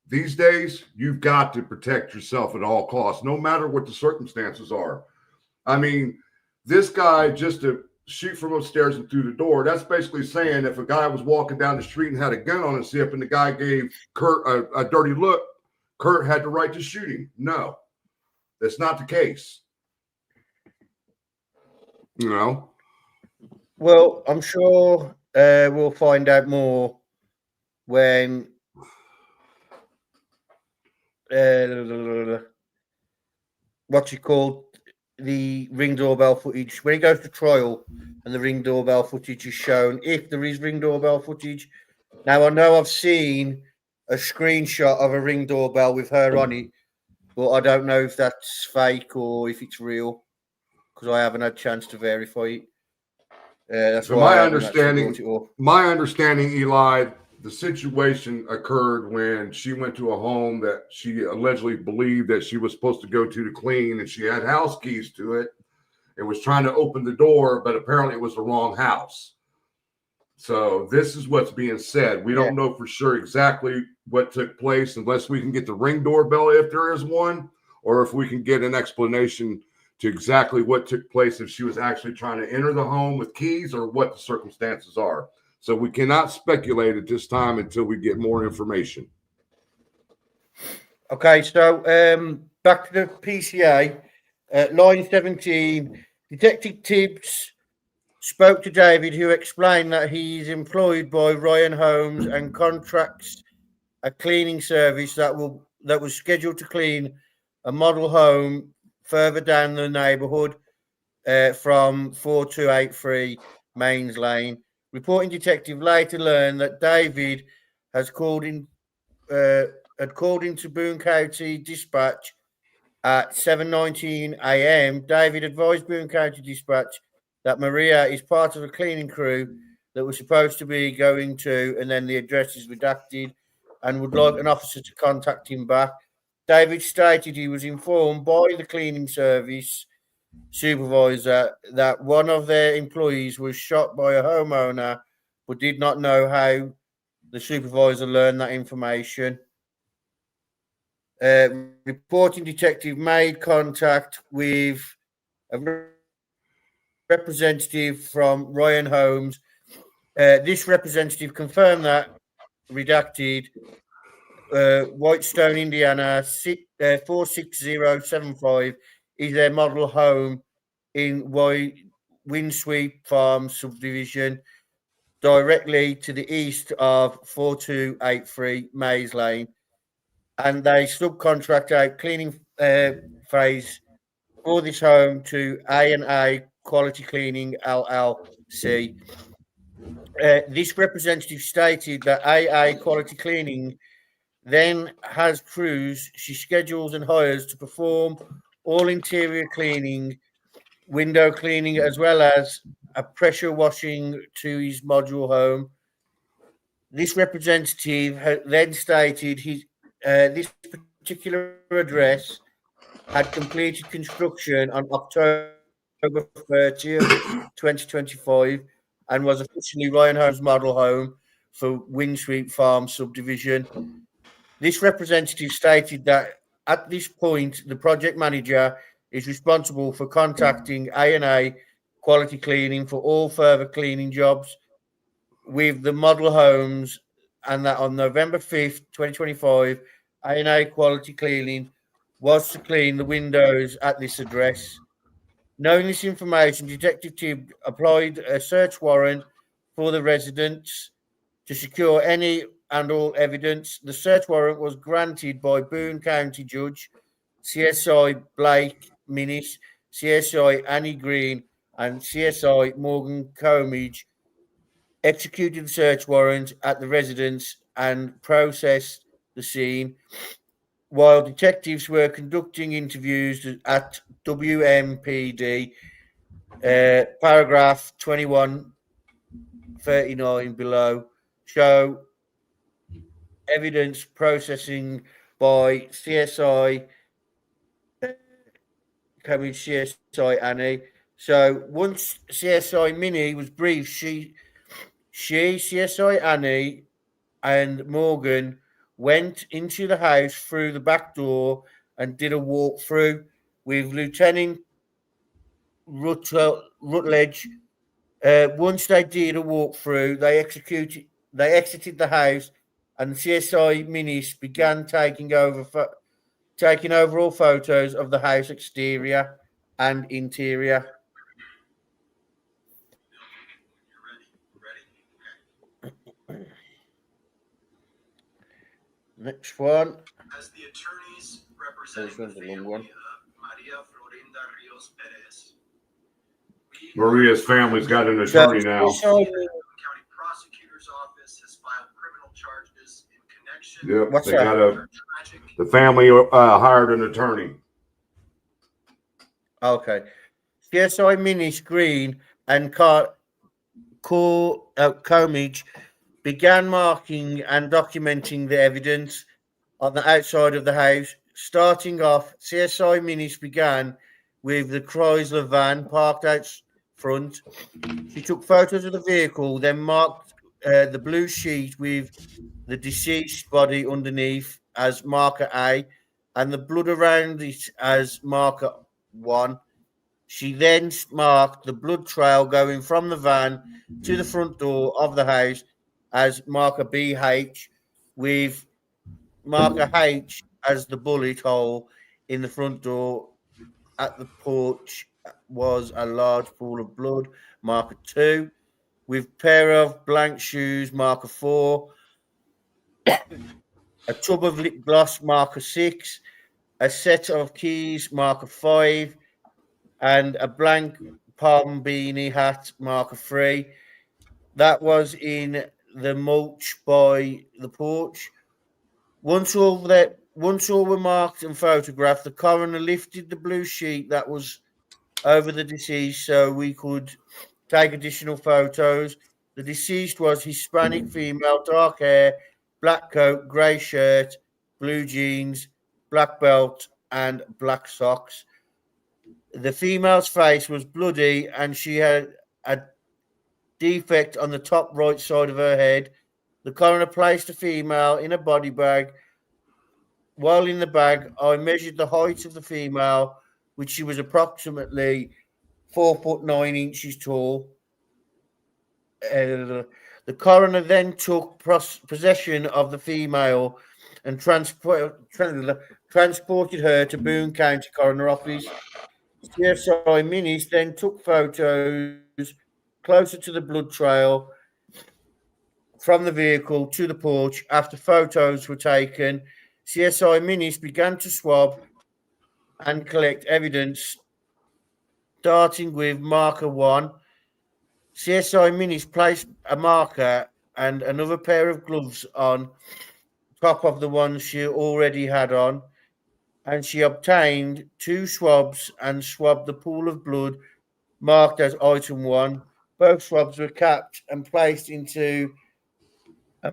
these days, you've got to protect yourself at all costs, no matter what the circumstances are. I mean, this guy just to shoot from upstairs and through the door, that's basically saying if a guy was walking down the street and had a gun on his hip and the guy gave Kurt a dirty look, Kurt had the right to shoot him. No, that's not the case. You know? Well, I'm sure we'll find out more when what's it called? The Ring doorbell footage. When it goes to trial and the Ring doorbell footage is shown, if there is Ring doorbell footage. Now, I know I've seen a screenshot of a Ring doorbell with her on it, but I don't know if that's fake or if it's real because I haven't had a chance to verify it. That's So why my understanding, Eli, the situation occurred when she went to a home that she allegedly believed that she was supposed to go to clean, and she had house keys to it and was trying to open the door, but apparently it was the wrong house. So this is what's being said. We don't know for sure exactly what took place unless we can get the Ring doorbell if there is one, or if we can get an explanation to exactly what took place, if she was actually trying to enter the home with keys or what the circumstances are. So we cannot speculate at this time until we get more information. Okay, so back to the PCA. Line 17, Detective Tibbs spoke to David, who explained that he is employed by Ryan Holmes and contracts a cleaning service that was scheduled to clean a model home further down the neighbourhood from 4283 Mains Lane. Reporting detective later learned that David had called into Boone County Dispatch at 7:19 a.m. David advised Boone County Dispatch that Maria is part of a cleaning crew that was supposed to be going to, and then the address is redacted, and would like an officer to contact him back. David stated he was informed by the cleaning service supervisor that one of their employees was shot by a homeowner, but did not know how the supervisor learned that information. Reporting detective made contact with a representative from Ryan Holmes. This representative confirmed that redacted Whitestone, Indiana 46075 is their model home in Windsweep Farm subdivision, directly to the east of 4283 Mays Lane, and they subcontract out cleaning phase for this home to A&A Quality Cleaning LLC. This representative stated that AA Quality Cleaning then has crews she schedules and hires to perform all interior cleaning, window cleaning, as well as a pressure washing to his module home. This representative then stated this particular address had completed construction on October 30th, 2025, and was officially Ryan Holmes' model home for Windsweep Farm subdivision. This representative stated that at this point, the project manager is responsible for contacting A&A Quality Cleaning for all further cleaning jobs with the model homes, and that on November 5th, 2025, A&A Quality Cleaning was to clean the windows at this address. Knowing this information, Detective Tibb applied a search warrant for the residence to secure any and all evidence. The search warrant was granted by Boone County Judge CSI Blake Minnis, CSI Annie Green, and CSI Morgan Comage executed the search warrant at the residence and processed the scene while detectives were conducting interviews at WMPD. Paragraph 2139 below show evidence processing by CSI CSI Annie. So once CSI Minnie was briefed, she CSI Annie and Morgan went into the house through the back door and did a walkthrough with Lieutenant Rutledge. Once they did a walkthrough, they exited the house, and CSI Minis began taking over all photos of the house exterior and interior. Next one. As the attorneys This one's a long one. Maria Florinda Rios Perez. Maria's family's got an attorney now. The County Prosecutor's Office has filed criminal charges in connection. Yep, What's they that? got the family hired an attorney. Okay. CSI Minis Green and Comage began marking and documenting the evidence on the outside of the house. Starting off, CSI Minis began with the Chrysler van parked out front. She took photos of the vehicle, then marked the blue sheet with the deceased body underneath as marker A and the blood around it as marker 1. She then marked the blood trail going from the van to the front door of the house as marker BH, with marker H as the bullet hole in the front door. At the porch was a large pool of blood, marker 2, with pair of blank shoes, marker 4, a tub of lip gloss, marker 6, a set of keys, marker 5, and a blank palm beanie hat, marker 3. That was in the mulch by the porch. Once all were marked and photographed, the coroner lifted the blue sheet that was over the deceased so we could take additional photos. The deceased was Hispanic female, dark hair, black coat, grey shirt, blue jeans, black belt, and black socks. The female's face was bloody and she had a defect on the top right side of her head. The coroner placed the female in a body bag. While in the bag, I measured the height of the female, which she was approximately 4'9" tall. The coroner then took possession of the female and transported her to Boone County Coroner Office. CSI Minis then took photos closer to the blood trail from the vehicle to the porch. After photos were taken, CSI Minis began to swab and collect evidence, starting with marker 1. CSI Minis placed a marker and another pair of gloves on top of the ones she already had on, and she obtained 2 swabs and swabbed the pool of blood marked as item 1. Both swabs were capped and placed into a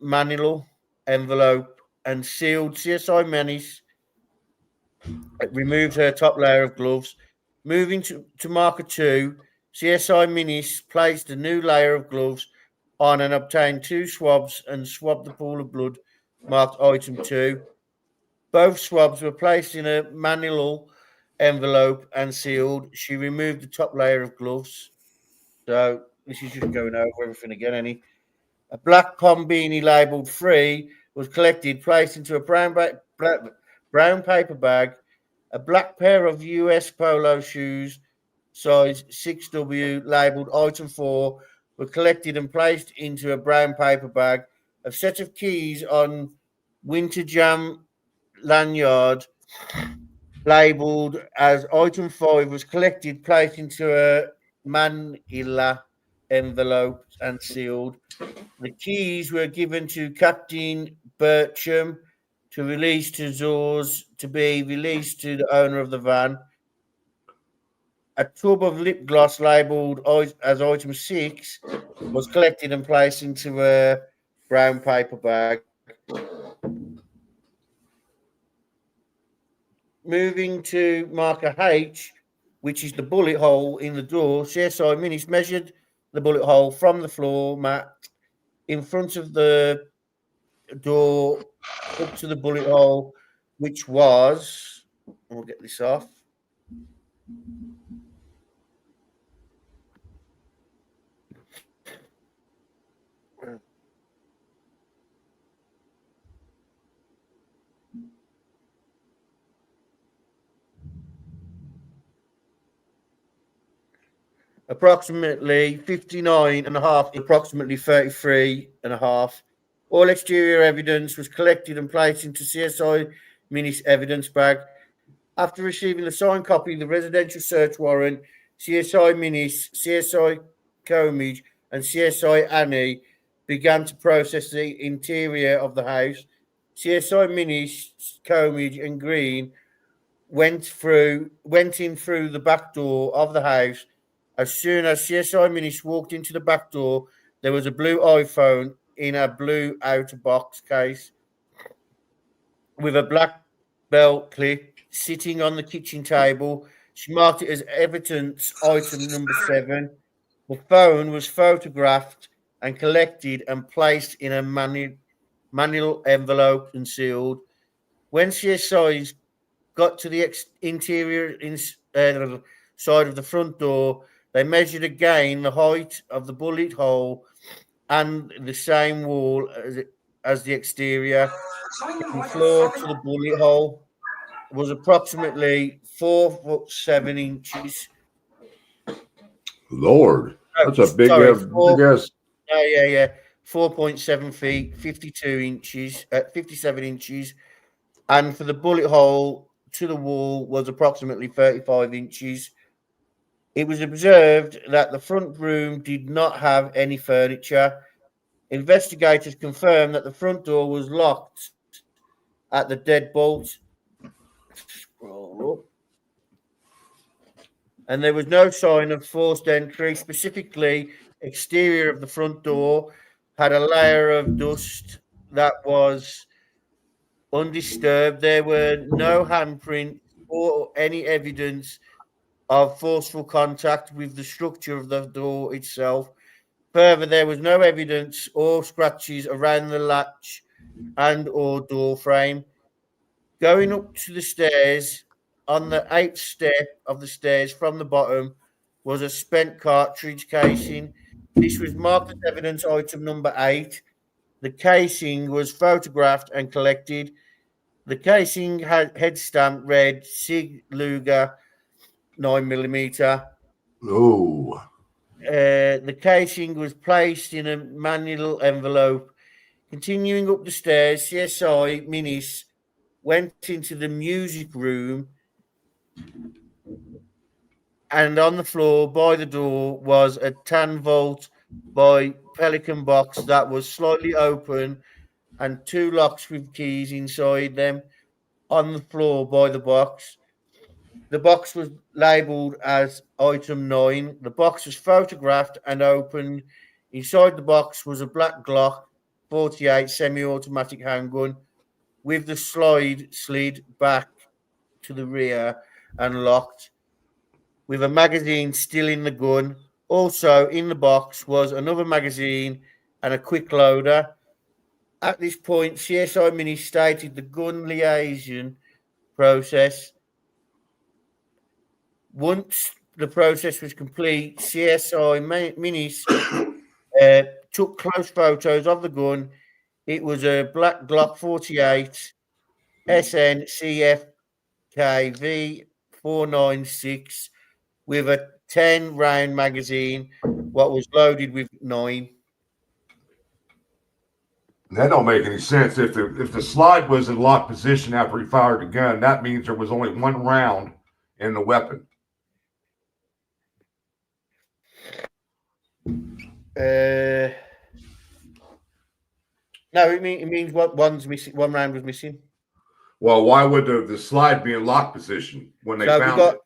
manila envelope and sealed. CSI Menace removed her top layer of gloves. Moving to marker 2, CSI Menace placed a new layer of gloves on and obtained 2 swabs and swabbed the pool of blood marked item 2. Both swabs were placed in a manila envelope and sealed. She removed the top layer of gloves. So this is just going over everything again, Annie. A black pom beanie labelled 3 was collected, placed into a brown paper bag. A black pair of US polo shoes, size 6W, labelled item 4, were collected and placed into a brown paper bag. A set of keys on Winter Jam lanyard labelled as item 5 was collected, placed into a manila envelope and sealed. The keys were given to Captain Bertram to release to Zors to be released to the owner of the van. A tub of lip gloss labelled as item 6 was collected and placed into a brown paper bag. Moving to marker H, which is the bullet hole in the door, CSI Menace measured the bullet hole from the floor mat in front of the door up to the bullet hole, which was, we'll get this off. Approximately 59 and a half, approximately 33 and a half. All exterior evidence was collected and placed into CSI Menace evidence bag. After receiving the signed copy of the residential search warrant, CSI Menace, CSI Comage, and CSI Annie began to process the interior of the house. CSI Menace, Comage, and Green went in through the back door of the house. As soon as CSI Menace walked into the back door, there was a blue iPhone in a blue outer box case with a black belt clip sitting on the kitchen table. She marked it as evidence item number 7. The phone was photographed and collected and placed in a manual envelope and sealed. When CSIs got to the interior side of the front door, they measured again the height of the bullet hole and the same wall as the exterior. The floor to the bullet hole was approximately 4'7". Lord, that's a big, Sorry, big ass. Yeah. 4.7 feet, 52 inches, 57 inches. And for the bullet hole to the wall was approximately 35 inches. It was observed that the front room did not have any furniture. Investigators confirmed that the front door was locked at the deadbolt. Scroll up. And there was no sign of forced entry. Specifically, exterior of the front door had a layer of dust that was undisturbed. There were no handprints or any evidence of forceful contact with the structure of the door itself. Further, there was no evidence or scratches around the latch and or door frame. Going up to the stairs, on the 8th step of the stairs from the bottom was a spent cartridge casing. This was marked as evidence item number 8. The casing was photographed and collected. The casing had head stamp read Sig Luger 9mm. Oh, The casing was placed in a manual envelope. Continuing up the stairs, CSI Menace went into the music room, and on the floor by the door was a 10-volt by Pelican box that was slightly open and 2 locks with keys inside them. On the floor by the box The box was labelled as item 9. The box was photographed and opened. Inside the box was a black Glock 48 semi-automatic handgun with the slid back to the rear and locked, with a magazine still in the gun. Also in the box was another magazine and a quick loader. At this point, CSI Mini stated the gun liaison process. Once the process was complete, CSI Minis took close photos of the gun. It was a black Glock 48 SN CFKV 496 with a 10 round magazine, what was loaded with 9. That don't make any sense. If the slide was in locked position after he fired the gun, that means there was only one round in the weapon. No, it means what one's missing. One round was missing. Well, why would the slide be in locked position when they found it?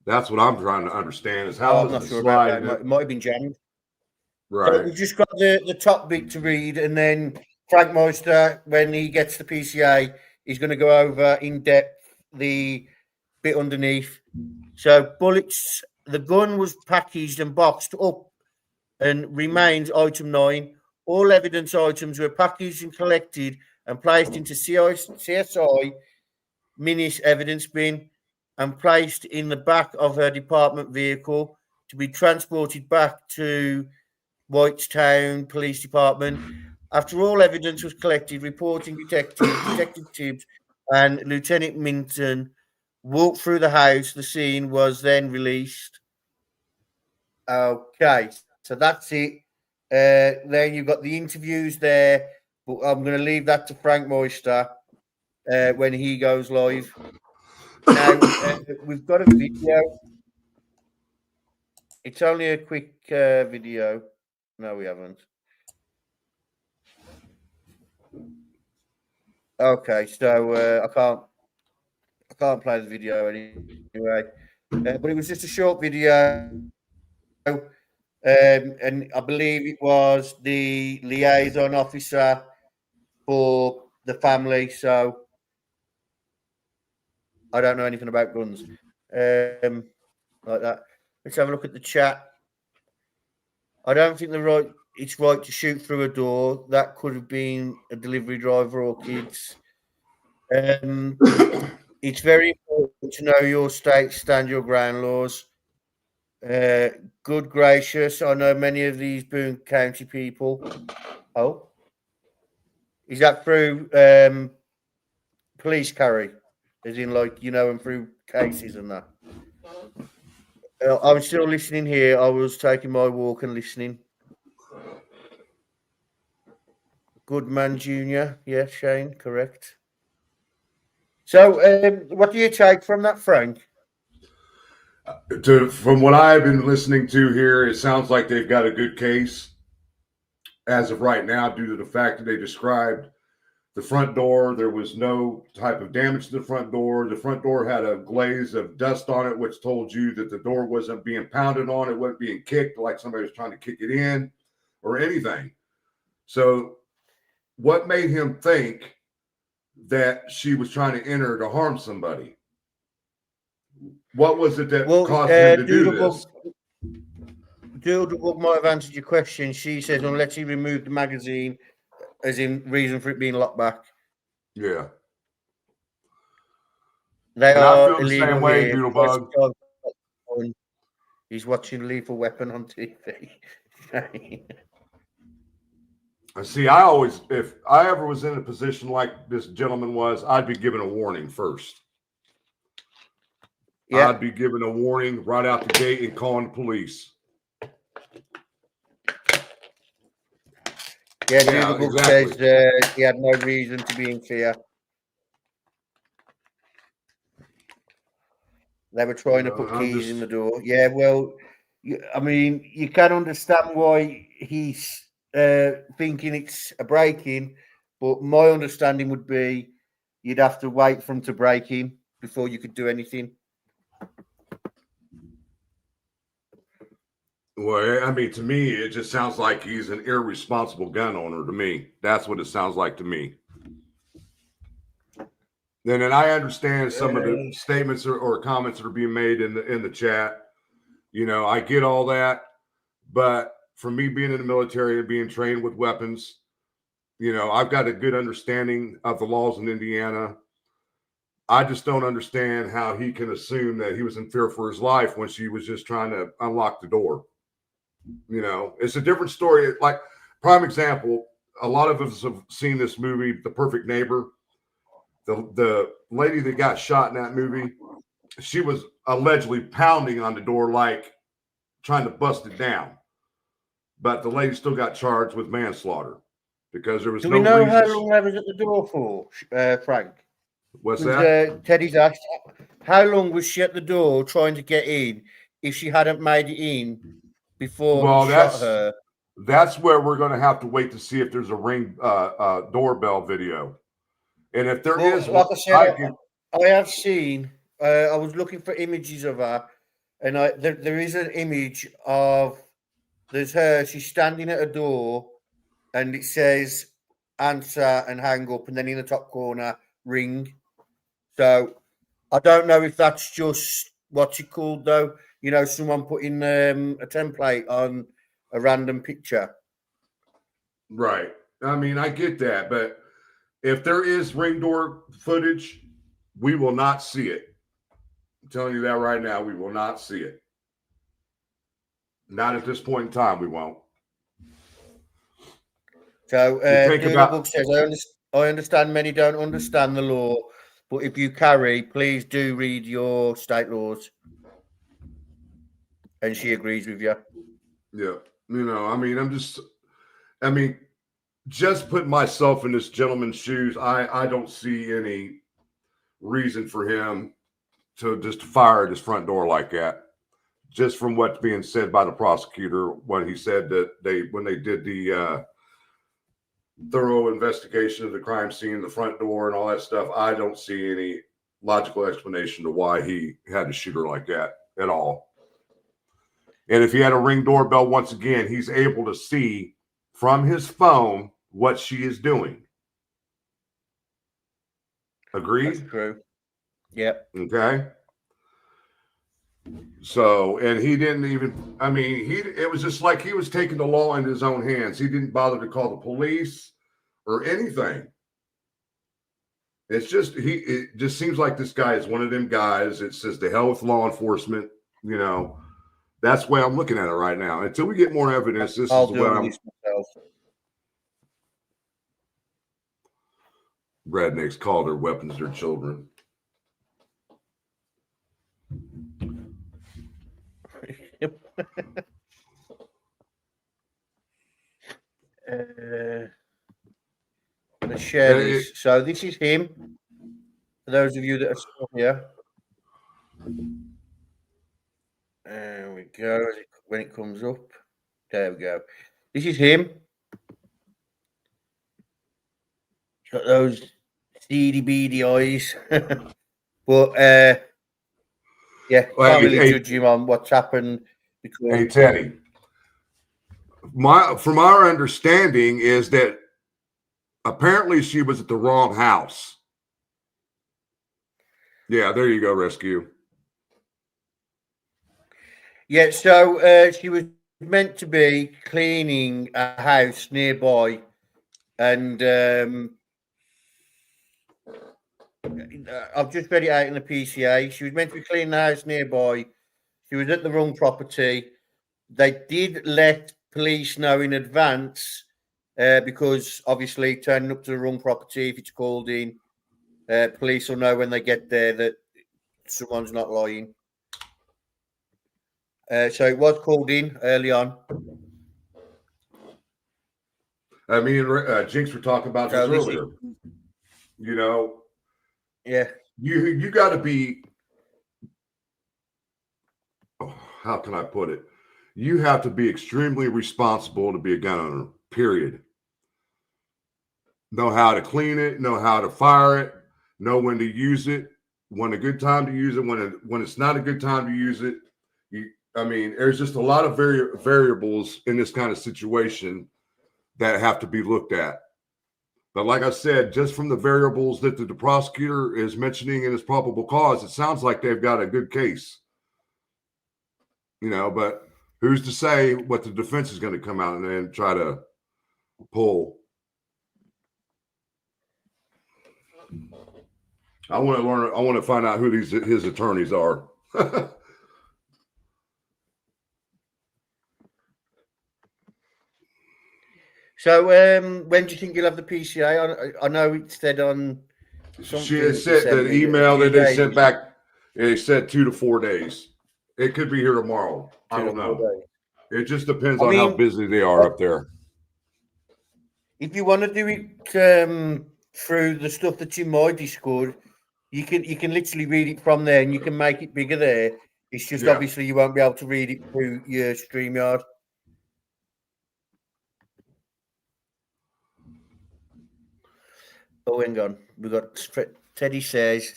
That's what I'm trying to understand is how I'm not the sure slide about that. It might have been jammed. right. So we've just got the top bit to read, and then Frank Meister, when he gets the PCA, he's going to go over in depth the bit underneath. So bullets, the gun was packaged and boxed up and remains item 9. All evidence items were packaged and collected and placed into CSI Minis evidence bin and placed in the back of her department vehicle to be transported back to Whitestown Police Department. After all evidence was collected, reporting Detective Tibbs and Lieutenant Minton walked through the house. The scene was then released. Okay, so that's it. Then you've got the interviews there, but I'm going to leave that to Frank Meister when he goes live. Now, we've got a video. It's only a quick video. No, we haven't. Okay, so I can't play the video anyway. But it was just a short video. And I believe it was the liaison officer for the family. So I don't know anything about guns like that. Let's have a look at the chat. I don't think it's right to shoot through a door. That could have been a delivery driver or kids. It's very important to know your state stand your ground laws. Good gracious, I know many of these Boone County people. Oh, is that through police carry? As in, like, you know, and through cases and that? I'm still listening here. I was taking my walk and listening. Goodman Jr. Yeah, Shane, correct. So, what do you take from that, Frank? From what I've been listening to here, it sounds like they've got a good case as of right now, due to the fact that they described the front door. There was no type of damage to the front door. The front door had a glaze of dust on it, which told you that the door wasn't being pounded on. It wasn't being kicked like somebody was trying to kick it in or anything. So what made him think that she was trying to enter to harm somebody? What was it that caused him to do this? Doodle Book might have answered your question. She says, unless he removed the magazine, as in reason for it being locked back. Yeah. They and are I feel the illegal same way, here. Doodlebug. He's watching Lethal Weapon on TV. See, I always, if I ever was in a position like this gentleman was, I'd be given a warning first. Yeah. I'd be given a warning right out the gate and calling the police. Yeah, the book says he had no reason to be in fear. They were trying to put keys in the door. Yeah, well, I mean, you can understand why he's thinking it's a break-in, but my understanding would be you'd have to wait for them to break in before you could do anything. Well, I mean, to me, it just sounds like he's an irresponsible gun owner to me. That's what it sounds like to me. And then I understand some of the statements or comments that are being made in the chat. You know, I get all that. But for me being in the military and being trained with weapons, you know, I've got a good understanding of the laws in Indiana. I just don't understand how he can assume that he was in fear for his life when she was just trying to unlock the door. You know, it's a different story. Like, prime example, a lot of us have seen this movie, The Perfect Neighbor. The lady that got shot in that movie, she was allegedly pounding on the door, like trying to bust it down. But the lady still got charged with manslaughter because there was Do no we know reason. how long I was at the door for, Frank? What's that? Teddy's asked, how long was she at the door trying to get in if she hadn't made it in before he shot her? That's where we're going to have to wait to see if there's a Ring doorbell video. And if there is, like I said, I have seen, I was looking for images of her, and there is an image of, there's her, she's standing at a door, and it says answer and hang up, and then in the top corner, ring. So I don't know if that's just what's it called though. You know, someone putting a template on a random picture. Right. I mean, I get that, but if there is Ring door footage, we will not see it. I'm telling you that right now, we will not see it. Not at this point in time, we won't. So Book says, I understand many don't understand the law, but if you carry, please do read your state laws. And she agrees with you. Yeah. You know, I mean, just put myself in this gentleman's shoes. I don't see any reason for him to just fire at his front door like that. Just from what's being said by the prosecutor when he said that when they did the thorough investigation of the crime scene, the front door and all that stuff, I don't see any logical explanation to why he had to shoot her like that at all. And if he had a Ring doorbell, once again, he's able to see from his phone what she is doing. Agreed? That's true. Yep. Okay. So, and he didn't even, I mean, it was just like he was taking the law into his own hands. He didn't bother to call the police or anything. It's just, it just seems like this guy is one of them guys. It says to hell with law enforcement, you know. That's the way I'm looking at it right now. Until we get more evidence, this is the way I'm. Rednecks call their weapons their children. Let's share this. So this is him. For those of you that are still here. There we go. When it comes up. There we go. This is him. He's got those seedy beady eyes. But yeah, can't really judge him on what's happened. Hey Teddy. From our understanding is that apparently she was at the wrong house. Yeah, there you go, Rescue. Yeah, so she was meant to be cleaning a house nearby, and I've just read it out in the PCA. She was meant to be cleaning the house nearby. She was at the wrong property. They did let police know in advance because obviously turning up to the wrong property, if it's called in, police will know when they get there that someone's not lying. So it was called in early on. I mean, Jinx were talking about this earlier. You know, yeah, you got to be. Oh, how can I put it? You have to be extremely responsible to be a gun owner. Period. Know how to clean it. Know how to fire it. know when to use it, when a good time to use it, when it's not a good time to use it. I mean, there's just a lot of variables in this kind of situation that have to be looked at. But like I said, just from the variables that the prosecutor is mentioning in his probable cause, it sounds like they've got a good case. But who's to say what the defense is going to come out and then try to pull? I want to learn. I want to find out who his attorneys are. So, when do you think you'll have the PCA? I know it said on. She had said the email that they sent back. They said 2 to 4 days. It could be here tomorrow. I don't know. It just depends on how busy they are up there. If you want to do it through the stuff that's in my Discord, you can literally read it from there, and you can make it bigger there. It's just obviously you won't be able to read it through your StreamYard. Oh, hang on. We've got Teddy says,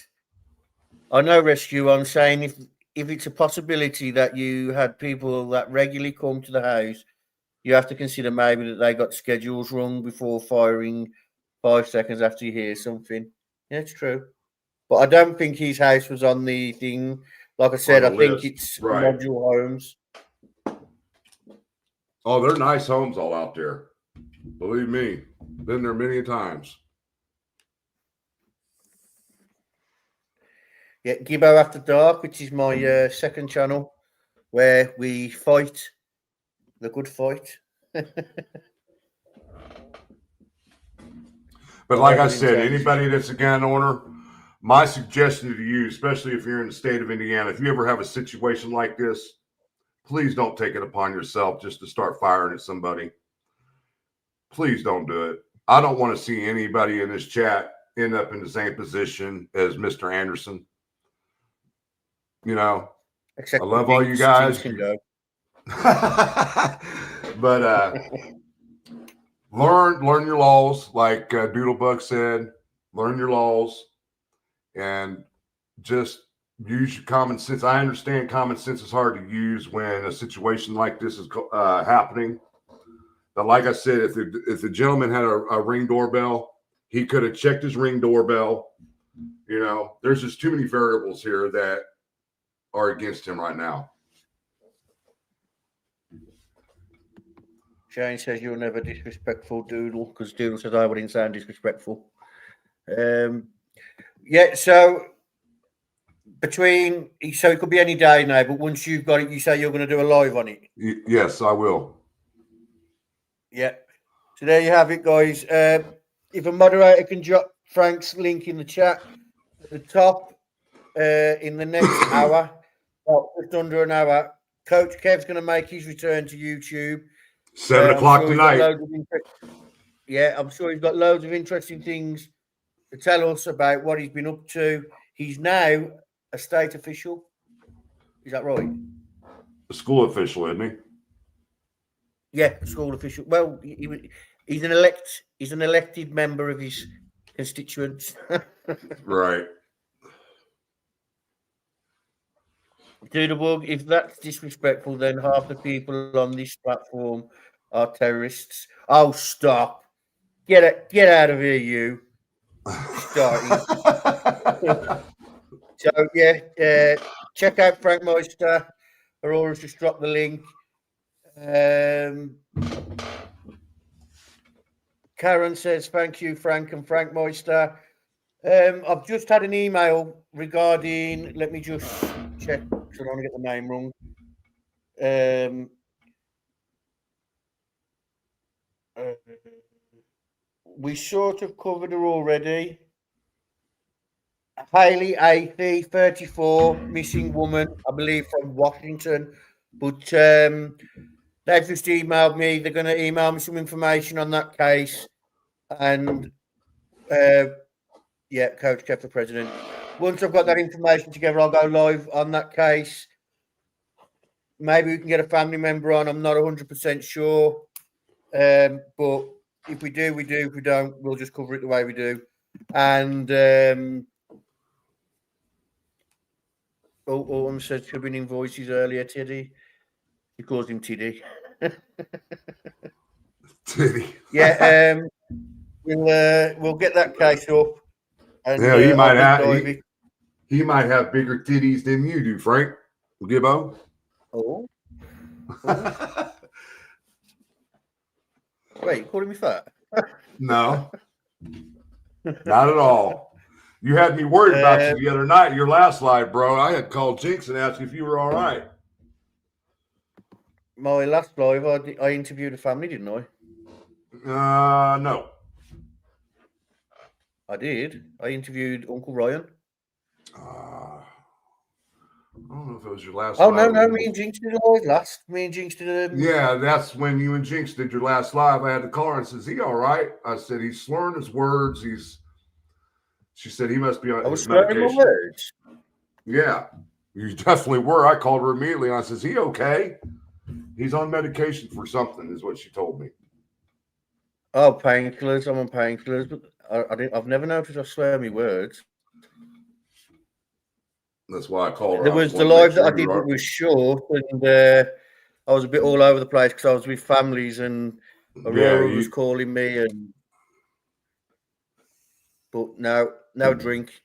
I know Rescue on saying if it's a possibility that you had people that regularly come to the house, you have to consider maybe that they got schedules wrong before firing 5 seconds after you hear something. Yeah, it's true. But I don't think his house was on the thing. Like I said, I think it's module homes. Oh, they're nice homes all out there. Believe me, been there many times. Yeah, Gibbo After Dark, which is my second channel, where we fight the good fight. But like I said, anybody that's a gun owner, my suggestion to you, especially if you're in the state of Indiana, if you ever have a situation like this, please don't take it upon yourself just to start firing at somebody. Please don't do it. I don't want to see anybody in this chat end up in the same position as Mr. Anderson. Except I love all you guys. But learn your laws, like Doodlebug said. Learn your laws and just use your common sense. I understand common sense is hard to use when a situation like this is happening. But like I said, if the gentleman had a Ring doorbell, he could have checked his Ring doorbell. There's just too many variables here that are against him right now. Shane says you're never disrespectful, Doodle, because Doodle says I wouldn't sound disrespectful. Yeah, so it could be any day now, but once you've got it, you say you're going to do a live on it. Yes, I will. Yeah. So there you have it, guys. If a moderator can drop Frank's link in the chat at the top in the next hour, just under an hour, Coach Kev's going to make his return to YouTube. 7 o'clock tonight. Yeah, I'm sure he's got loads of interesting things to tell us about what he's been up to. He's now a state official. Is that right? A school official, isn't he? Yeah, a school official. Well, he's an elected member of his constituents. Right. Doodlebug, if that's disrespectful, then half the people on this platform are terrorists. Oh, stop. Get out of here, you. Starting. So, yeah, check out Frank Meister. Aurora's just dropped the link. Karen says, thank you, Frank and Frank Meister. I've just had an email regarding, let me just check, because I don't want to get the name wrong. We sort of covered her already. Hayley Athey, 34, missing woman, I believe from Washington. But they've just emailed me. They're going to email me some information on that case. And yeah, Coach Kev for president. Once I've got that information together, I'll go live on that case. Maybe we can get a family member on. I'm not 100% sure. But if we do, we do. If we don't, we'll just cover it the way we do. And Autumn said should have been invoices earlier, Tiddy. He calls him Tiddy. Titty. Yeah, we'll get that case up. And Yeah, he might I'll have dive it. he might have bigger titties than you do, Frank. Gibbo. Oh. Wait, you calling me fat? No, not at all. You had me worried about you the other night, your last live, bro. I had called Jinx and asked if you were all right. My last live, I interviewed a family, didn't I? No. I did. I interviewed Uncle Ryan. I don't know if it was your last. Oh, live. no, me and Jinx did a live last. Me and Jinx did Yeah, that's when you and Jinx did your last live. I had to call her and says, he all right? I said, he's slurring his words. She said he must be on I was his slurring my medication. words. Yeah, you definitely were. I called her immediately and I says, he okay? He's on medication for something, is what she told me. Oh, painkillers. I'm on painkillers, but I've never noticed I swear my words. That's why I called her. There was the live that I did that was short, and I was a bit all over the place because I was with families, and Aurora was calling me, but no drink.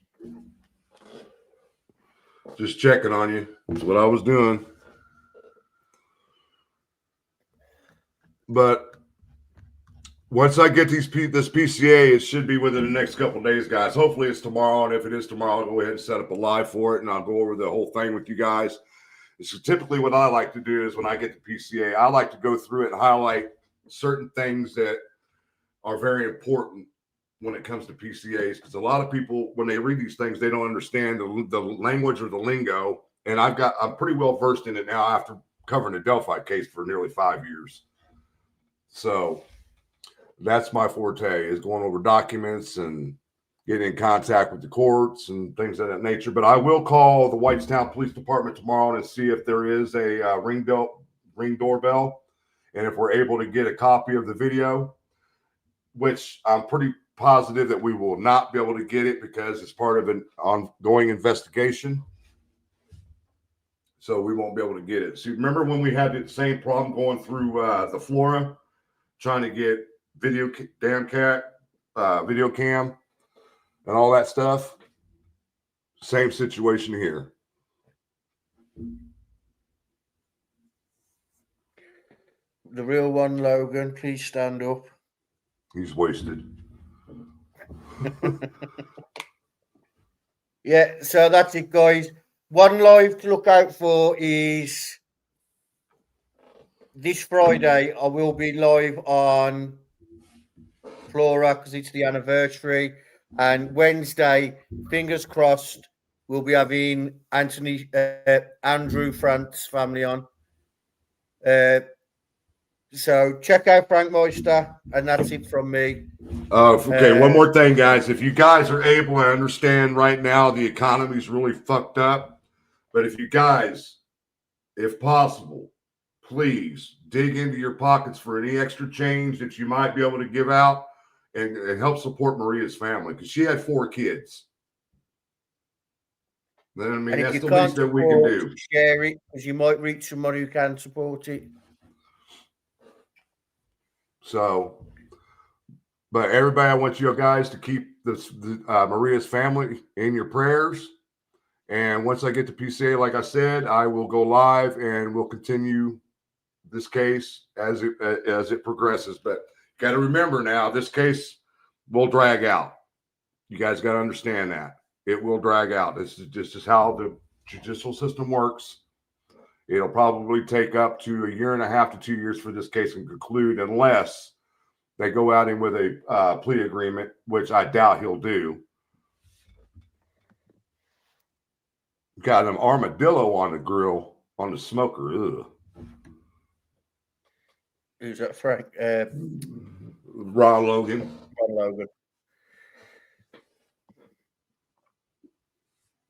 Just checking on you. That's what I was doing. But once I get this PCA, it should be within the next couple of days, guys. Hopefully it's tomorrow, and if it is tomorrow, I'll go ahead and set up a live for it, and I'll go over the whole thing with you guys. So typically what I like to do is when I get the PCA, I like to go through it and highlight certain things that are very important when it comes to PCAs, because a lot of people, when they read these things, they don't understand the language or the lingo, and I'm pretty well versed in it now after covering the Delphi case for nearly 5 years. So that's my forte, is going over documents and getting in contact with the courts and things of that nature. But I will call the Whitestown Police Department tomorrow and see if there is a ring doorbell, and if we're able to get a copy of the video, which I'm pretty positive that we will not be able to get it because it's part of an ongoing investigation. So we won't be able to get it. So remember when we had the same problem going through the Flora, trying to get video cam and all that stuff? Same situation here. The real one, Logan, please stand up. He's wasted. Yeah, so that's it, guys. One live to look out for is this Friday. I will be live on Flora because it's the anniversary. And Wednesday, fingers crossed, we'll be having Andrew Frant's family on. So check out Frank Meister, and that's it from me. Okay, one more thing, guys. If you guys are able, I understand right now the economy's really fucked up. But if you guys, if possible, please dig into your pockets for any extra change that you might be able to give out and help support Maria's family, because she had 4 kids. Then, I mean, that's the least that we can do. Share it, because you might reach somebody who can support it. So, but everybody, I want you guys to keep Maria's family in your prayers. And once I get to PCA, like I said, I will go live and we'll continue this case as it progresses. But got to remember now, this case will drag out. You guys got to understand that it will drag out. This is how the judicial system works. It'll probably take up to 1.5 to 2 years for this case to conclude, unless they go out in with a plea agreement, which I doubt he'll do. Got an armadillo on the grill, on the smoker. Ugh. Who's that, Frank? Ron Logan. Ron Logan.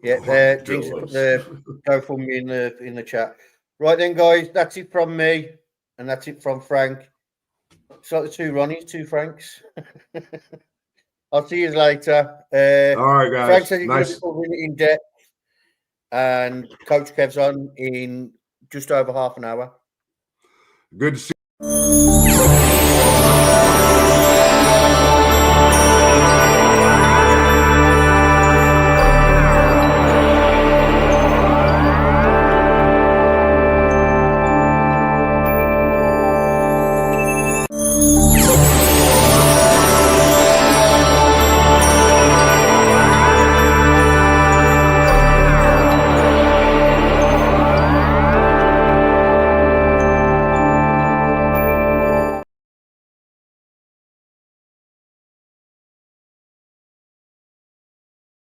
Yeah, Jinx put the GoFundMe in the chat. Right then, guys, that's it from me, and that's it from Frank. It's like the 2 Ronnies, 2 Franks. I'll see you later. All right, guys. Frank says he's Nice. going to be in debt. and Coach Kev's on in just over half an hour. Good to see